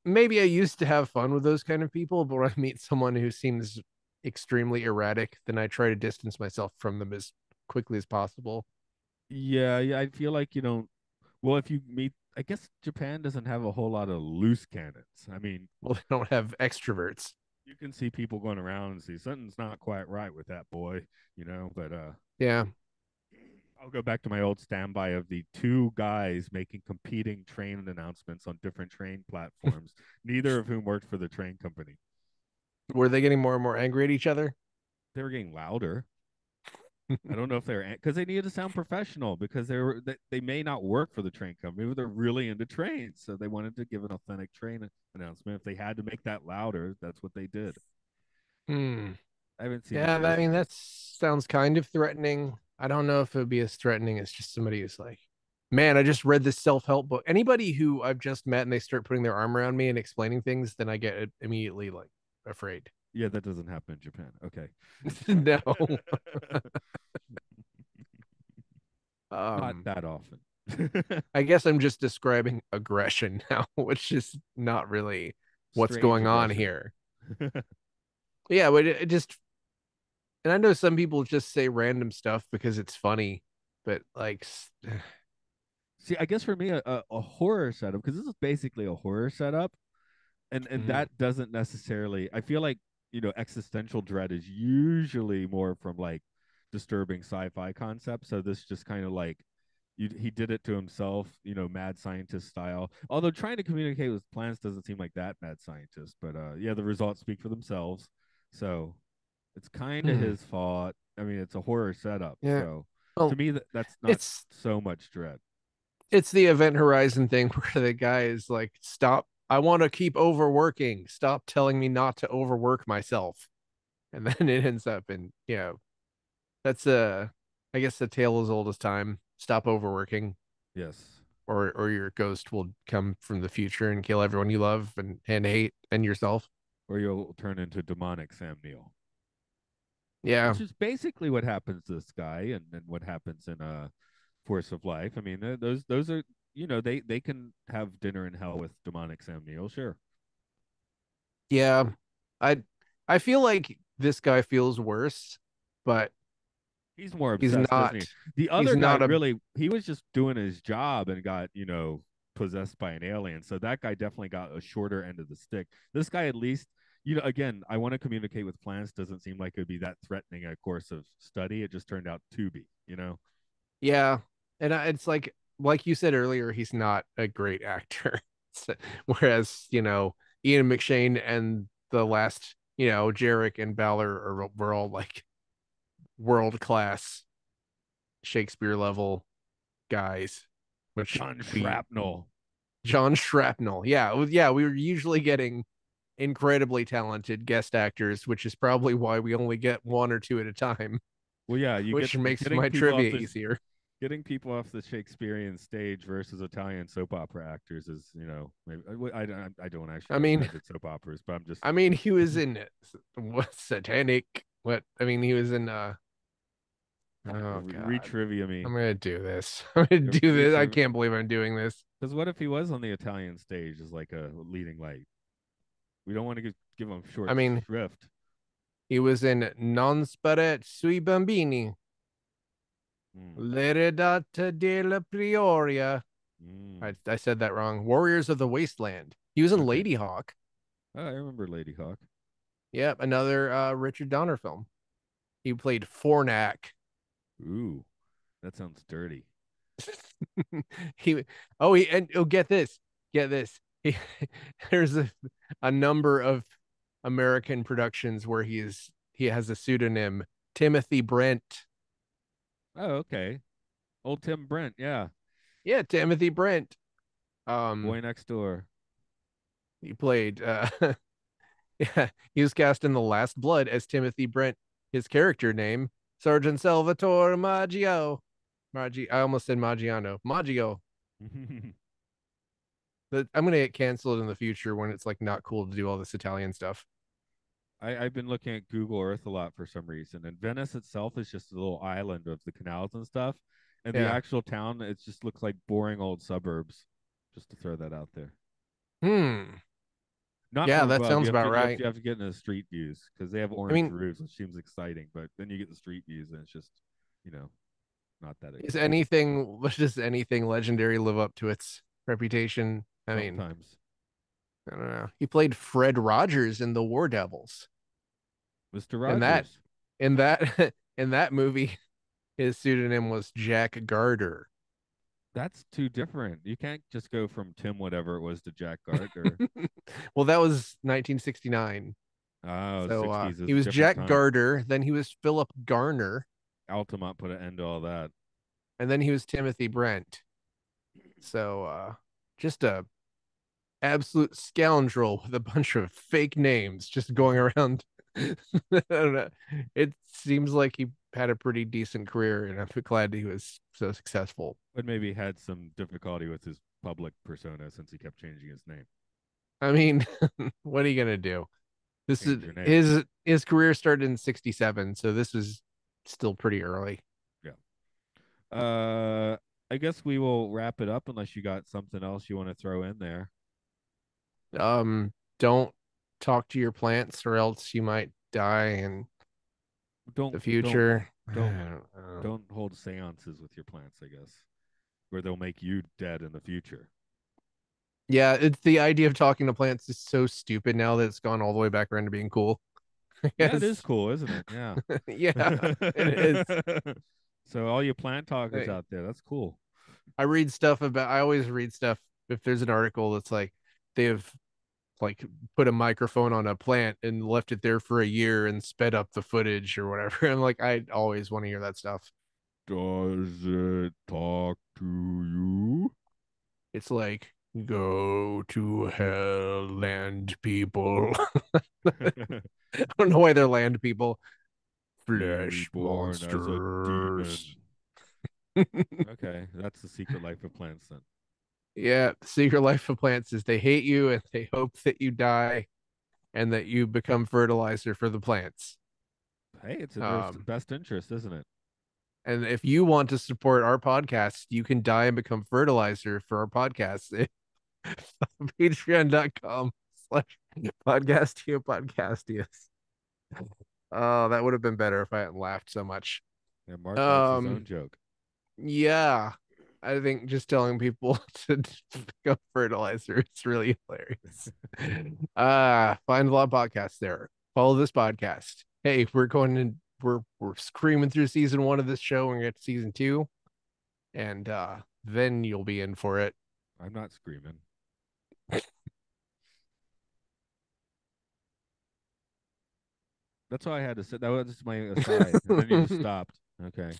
maybe I used to have fun with those kind of people, but when I meet someone who seems extremely erratic, then I try to distance myself from them as quickly as possible. Yeah, yeah. I feel like you don't. Well, if you meet, I guess Japan doesn't have a whole lot of loose cannons. I mean, Well, they don't have extroverts. you can see people going around and see something's not quite right with that boy, but Yeah. I'll go back to my old standby of the two guys making competing train announcements on different train platforms, neither of whom worked for the train company. Were they getting more and more angry at each other? They were getting louder. I don't know if they're because they needed to sound professional because they may not work for the train company, but they're really into trains, so they wanted to give an authentic train announcement. If they had to make that louder, that's what they did. Hmm. I haven't seen Yeah, much I worse mean than that. that sounds kind of threatening. I don't know if it would be as threatening as just somebody who's like, man, I just read this self-help book. Anybody who I've just met and they start putting their arm around me and explaining things, then I get immediately like afraid. Yeah, that doesn't happen in Japan. Okay. No. Not Um, that often. I guess I'm just describing aggression now, which is not really what's Strange going on aggression. here. Yeah, but it just, and I know some people just say random stuff because it's funny, but like, See, I guess for me, a horror setup, because this is basically a horror setup, and mhm. that doesn't necessarily. I feel like existential dread is usually more from like disturbing sci-fi concepts. So this just kind of like he did it to himself, mad scientist style. Although trying to communicate with plants doesn't seem like that mad scientist, but yeah, the results speak for themselves. So it's kind of Hmm. his fault. I mean, it's a horror setup, Yeah. so to Well, me that's not it's so much dread. it's the Event Horizon thing where the guy is like, "Stop! I want to keep overworking. Stop telling me not to overwork myself." And then it ends up in, that's I guess the tale as old as time. Stop overworking, Yes. or your ghost will come from the future and kill everyone you love and hate and yourself. Or you'll turn into demonic Sam Neill, Yeah. which is basically what happens to this guy, and what happens in Force of Life. I mean, those are they can have dinner in hell with demonic Sam Neill, sure. Yeah. I I feel like this guy feels worse, but He's more he's obsessed, doesn't he? not The he's other guy not a really, he was just doing his job and got possessed by an alien. So that guy definitely got a shorter end of the stick. This guy, at least, again, I want to communicate with plants. Doesn't seem like it would be that threatening a course of study. It just turned out to be. Yeah, and it's like you said earlier, he's not a great actor. Whereas Ian McShane and the last Jarek and Ballard were all like world class Shakespeare level guys, which John we Shrapnel. John Shrapnel. Yeah, we were usually getting incredibly talented guest actors, which is probably why we only get one or two at a time, Well, yeah, you get which makes getting my people off trivia the easier. getting people off the Shakespearean stage versus Italian soap opera actors is, maybe I don't actually I know mean, that did soap operas, but I'm just he was in what Satanic. What I mean, he was in. Oh God, re-trivia I'm me. gonna do this. I'm gonna do this. I Re-trivia. can't believe I'm doing this. Because what if he was on the Italian stage as like a leading light? We don't want to give him I short mean, shrift. he was in Non Spare sui Bambini, Mm, L'Eredata della Prioria. mm, I said that wrong. Warriors of the Wasteland. He was in okay. Lady Hawk. Oh, I remember Lady Hawk. Yep, another Richard Donner film. He played Fornack. Ooh, that sounds dirty. he and get this. Get this. He, there's a number of American productions where he has a pseudonym, Timothy Brent. Oh, okay. Old Tim Brent, yeah. Yeah, Timothy Brent. Boy Next Door. He played yeah, he was cast in The Last Blood as Timothy Brent. His character name, Sergeant Salvatore Maggio. I almost said Maggiano. Maggio. But I'm gonna get canceled in the future when it's like not cool to do all this Italian stuff. I've been looking at Google Earth a lot for some reason, and Venice itself is just a little island of the canals and stuff, and the Yeah. actual town it just looks like boring old suburbs. Just to throw that out there. Hmm. Not Yeah, from that above. You sounds have about to you have to, right. you have to get into the street views because they have I orange mean, roofs, which seems exciting, but then you get the street views and it's just you know not that is exciting. anything does anything legendary live up to its reputation? I mean, Sometimes. I don't know. He played Fred Rogers in The War Devils. Mr. And that Rogers. in that in that movie, his pseudonym was Jack Garter. That's too different. You can't just go from Tim whatever it was to Jack Gardner. Well, that was 1969. Oh, So 60s he is a was different Jack time. Garter, then he was Philip Garner, Altamont put an end to all that. and then he was Timothy Brent. So just a absolute scoundrel with a bunch of fake names just going around. I don't know. It seems like he had a pretty decent career, and I'm glad he was so successful. But maybe had some difficulty with his public persona since he kept changing his name. I mean, what are you gonna do? This is Change your name. his career started in '67, so this was still pretty early. Yeah. I guess we will wrap it up unless you got something else you want to throw in there. Don't talk to your plants, or else you might die in Don't the don't future. I don't don't know. don't hold seances with your plants, I guess, where they'll make you dead in the future. Yeah, it's the idea of talking to plants is so stupid now that it's gone all the way back around to being cool. Yeah, it is Yes. cool, isn't it? Yeah. Yeah, it is. So all you plant talkers I out there, that's cool. I always read stuff if there's an article that's like they've like put a microphone on a plant and left it there for a year and sped up the footage or whatever. I'm like, I always want to hear that stuff. Does it talk to you? It's like, go to hell, land people. I don't know why they're land people. Be Flesh reborn as a demon. monsters. Okay, that's the secret life of plants then. Yeah, the secret life of plants is they hate you and they hope that you die and that you become fertilizer for the plants. Hey, it's in their Um, best interest, isn't it? and if you want to support our podcast, you can die and become fertilizer for our podcast. Patreon.com/podcastiopodcastius. Oh, that would have been better if I hadn't laughed so much. Yeah, Mark likes his own Um, joke. yeah. I think just telling people to pick up fertilizer is really hilarious. Find a lot of podcasts there. Follow this podcast. Hey, we're screaming through season 1 of this show and get to season 2, and then you'll be in for it. I'm not screaming. That's all I had to say. That was just my aside, and then you just stopped. Okay,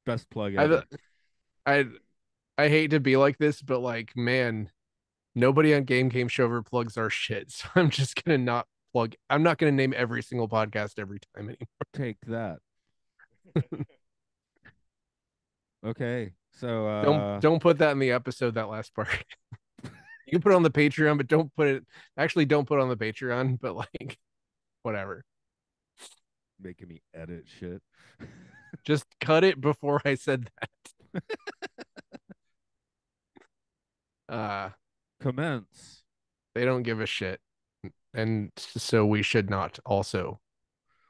best plug I ever. I I hate to be like this, but like, man, nobody on Game Show ever plugs our shit. So I'm just gonna not plug. I'm not gonna name every single podcast every time anymore. Take that. Okay, so Don't put that in the episode. That last part. You can put it on the Patreon, but don't put it. Actually, don't put it on the Patreon. But like, whatever. making me edit shit. Just cut it before I said that. Uh, Commence. they don't give a shit, and so we should not also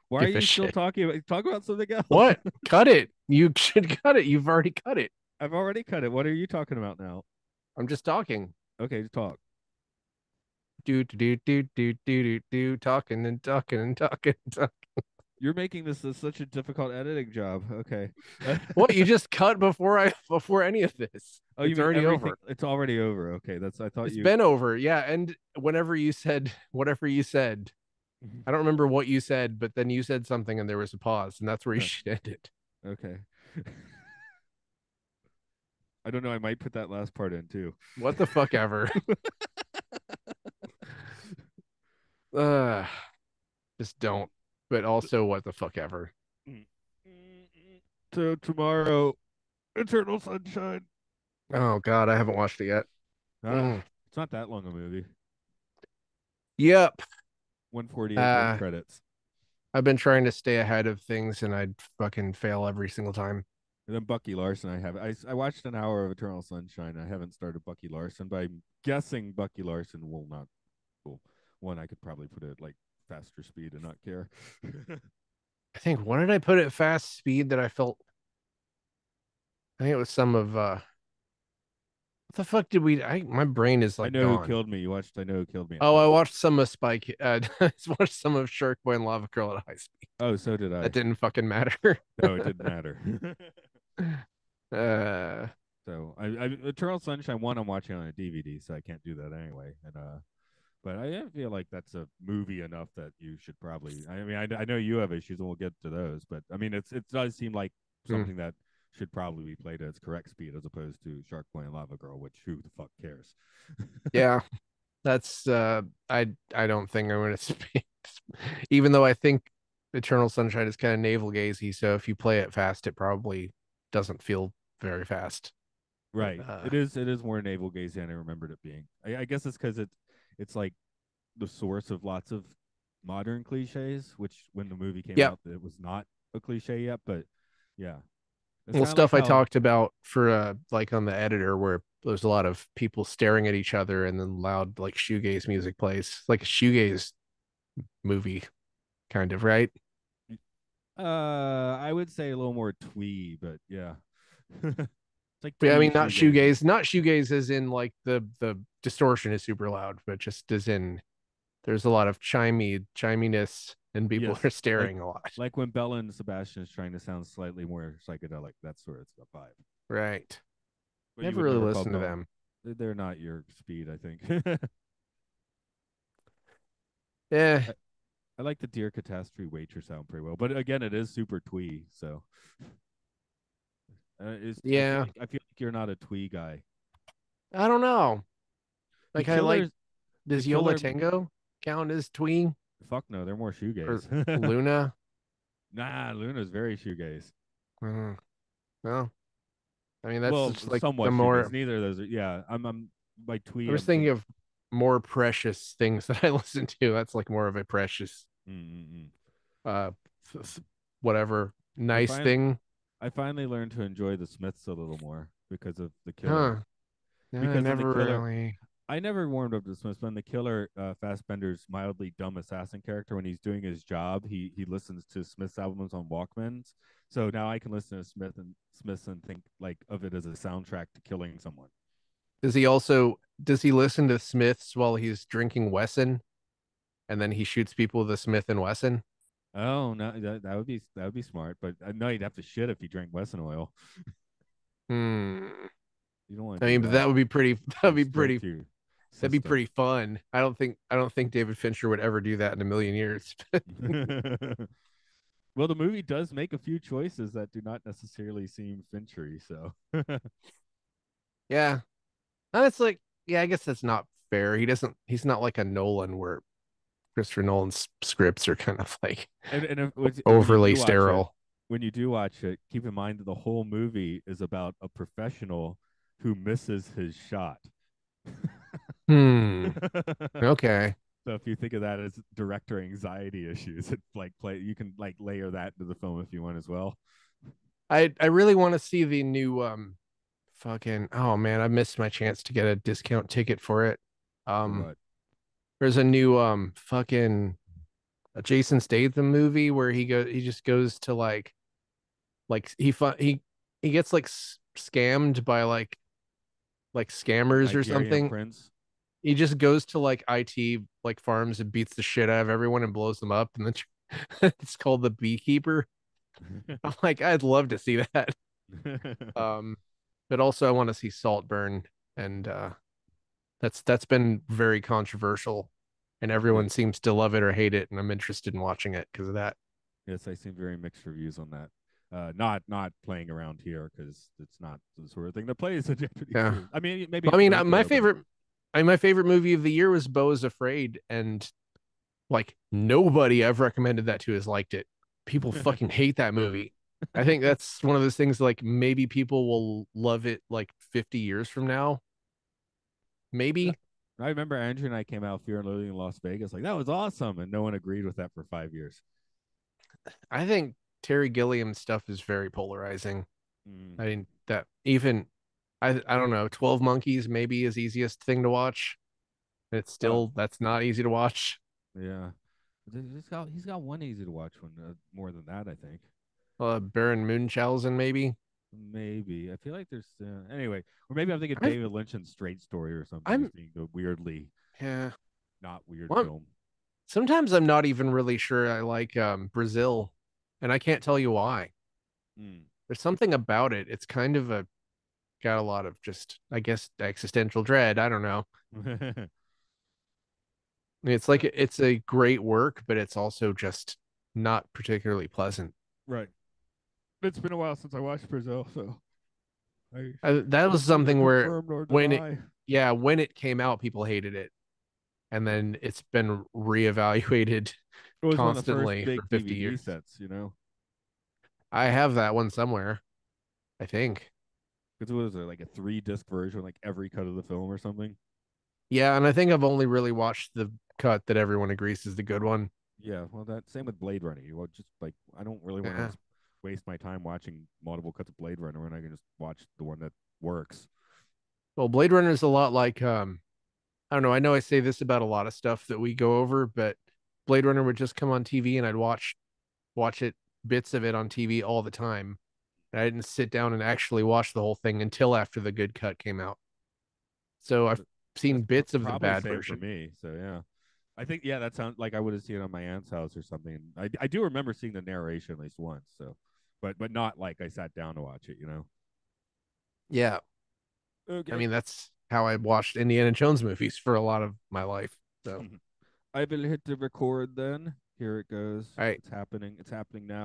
Why are give a you still shit. talking about? Talk about something else. What? Cut it. You should cut it. You've already cut it. I've already cut it. What are you talking about now? I'm just talking. Okay, talk. Do talking and talking and talking and talking. You're making this such a difficult editing job. Okay. What, you just cut before any of this? Oh, you It's mean already everything? over. It's already over. Okay, that's. I thought It's you. been over. Yeah, and whenever you said whatever you said, I don't remember what you said, but then you said something and there was a pause, and that's where you should end it. Okay. I don't know. I might put that last part in too. What the fuck ever. uh just don't. But also what the fuck ever. So tomorrow, Eternal Sunshine. Oh god, I haven't watched it yet. It's not that long a movie. Yep. 148 with credits. I've been trying to stay ahead of things and I'd fucking fail every single time. And then Bucky Larson, I watched an hour of Eternal Sunshine. I haven't started Bucky Larson, but I'm guessing Bucky Larson will not. Well, one, I could probably put it at like faster speed and not care. I think, when did I put it fast speed that I felt? I think it was some of what the fuck did we? My brain is I like know who gone. killed me. You watched I know who killed me. Oh, I watched some of Spike. I watched some of Shark Boy and Lava Girl at high speed. Oh, so did I. That didn't fucking matter. No, it didn't matter. uh, So I Eternal Sunshine one I'm watching on a DVD, so I can't do that anyway. And but I feel like that's a movie enough that you should probably. I mean, I know you have issues, and we'll get to those. But I mean, it does seem like something that should probably be played at its correct speed, as opposed to Shark Boy and Lava Girl, which who the fuck cares? yeah, that's I don't think I'm gonna speak, even though I think Eternal Sunshine is kind of navel gazy. So if you play it fast, it probably doesn't feel very fast. Right. It is more navel gazing than I remembered it being. I guess it's because it's like the source of lots of modern cliches, which when the movie came Yeah. out, it was not a cliche yet. But yeah, it's Well, kind of like stuff I how talked about for like on the editor where there's a lot of people staring at each other and then loud like shoegaze music plays, like a shoegaze movie, kind of, right? I would say a little more twee, but yeah. It's like Yeah, I twee mean not shoegazing. shoegaze, not shoegaze as in like the distortion is super loud, but just as in there's a lot of chiminess and people Yes, are staring a lot. like when Bella and Sebastian is trying to sound slightly more psychedelic. That's sort of the vibe. Right. But you Never would really never call listened to Bella. them. They're not your speed, I think. Yeah. I like the Deer Catastrophe Waitress sound pretty well, but again, it is super twee. So, Yeah. I feel like you're not a twee guy. I don't know. The Like I like Killers, the does Yola Killer. Tango count as twee Fuck no, they're more or shoegaze. Luna? Nah, Luna's very shoegaze. Well, I mean that's Well, just like the somewhat shoegaze. more Neither of those. Yeah, I'm by twee. I was I'm thinking think. of more precious things that I listen to. That's like more of a precious Mm-mm-mm. uh whatever I nice find thing. I finally learned to enjoy the Smiths a little more because of the Killer. Huh. No, I Because in the never Killer, really. I never warmed up to Smith when the killer Fassbender's mildly dumb assassin character when he's doing his job, he listens to Smith's albums on Walkmans. So now I can listen to Smiths and think like of it as a soundtrack to killing someone. Does he listen to Smiths while he's drinking Wesson and then he shoots people with a Smith and Wesson? Oh no, that would be smart. But no, you'd have to shit if you drank Wesson oil. Hmm. You don't want I to do mean, but that that. would be pretty Go straight to your that'd be system. pretty fun. I don't think David Fincher would ever do that in a million years. Well, the movie does make a few choices that do not necessarily seem Finchery. So Yeah. And it's like, yeah, I guess that's not fair. He's not like a Nolan where Christopher Nolan's scripts are kind of like when you overly do watch it, sterile. keep in mind that the whole movie is about a professional who misses his shot. Hmm. Okay. So if you think of that as director anxiety issues, it like play you can like layer that into the film if you want as well. I really want to see the new fucking oh man, I missed my chance to get a discount ticket for it. For Um what? there's a new fucking a Jason Statham movie where he just goes to like he gets like scammed by like Like scammers or Nigerian something. Prince. He just goes to like IT like farms and beats the shit out of everyone and blows them up and then it's called The Beekeeper. I'm like I'd love to see that. Um but also I want to see Saltburn and that's been very controversial and Yes, everyone seems to love it or hate it and I'm interested in watching it because of that. yes, I seen very mixed reviews on that. Not playing around here because it's not the sort of thing that plays in Japanese Yeah. movies. I mean, maybe I in mean, Tokyo, but my favorite movie of the year was Beau is Afraid, and like nobody I've recommended that to has liked it. People fucking hate that movie. I think that's one of those things like maybe people will love it like 50 years from now. Maybe. I remember Andrew and I came out Fear and Loathing in Las Vegas, like that was awesome, and no one agreed with that for 5 years. I think Terry Gilliam stuff is very polarizing. Mm. I mean that even I don't know, 12 Monkeys maybe is easiest thing to watch. It's Oh still that's not easy to watch. yeah, he's got one easy to watch one more than that, I think. Baron Munchausen maybe. Maybe I feel like there's anyway, or maybe I'm thinking I've David Lynch and Straight Story or something as I'm being the weirdly yeah. not weird Well, film. sometimes I'm not even really sure I like Brazil, and I can't tell you why. Mm. There's something about it. It's kind of a got a lot of just, I guess, existential dread. I don't know. I mean, it's like it's a great work, but it's also just not particularly pleasant. Right. It's been a while since I watched Brazil, so I That was can neither something where confirm nor when it, deny. yeah, when it came out, people hated it, and Yeah. then it's been reevaluated It was one of the first constantly for big 50 DVD years. sets, you know, I have that one somewhere, I think. because it was like a 3 disc version, like every cut of the film or something. Yeah, and I think I've only really watched the cut that everyone agrees is the good one. Yeah, well, that same with Blade Runner. You just like I don't really want Yeah. to waste my time watching multiple cuts of Blade Runner when I can just watch the one that works. Well, Blade Runner is a lot like I don't know, I know I say this about a lot of stuff that we go over, but Blade Runner would just come on TV and I'd watch it bits of it on TV all the time. And I didn't sit down and actually watch the whole thing until after the good cut came out. So I've That's seen bits of the probably bad same for version. me. So yeah, I think yeah, that sounds like I would have seen it on my aunt's house or something. I do remember seeing the narration at least once. So, but not like I sat down to watch it. You know. Yeah. I Okay. mean, that's how I watched Indiana Jones movies for a lot of my life. So, I will hit the record then. Here it goes. all right. It's happening. It's happening now.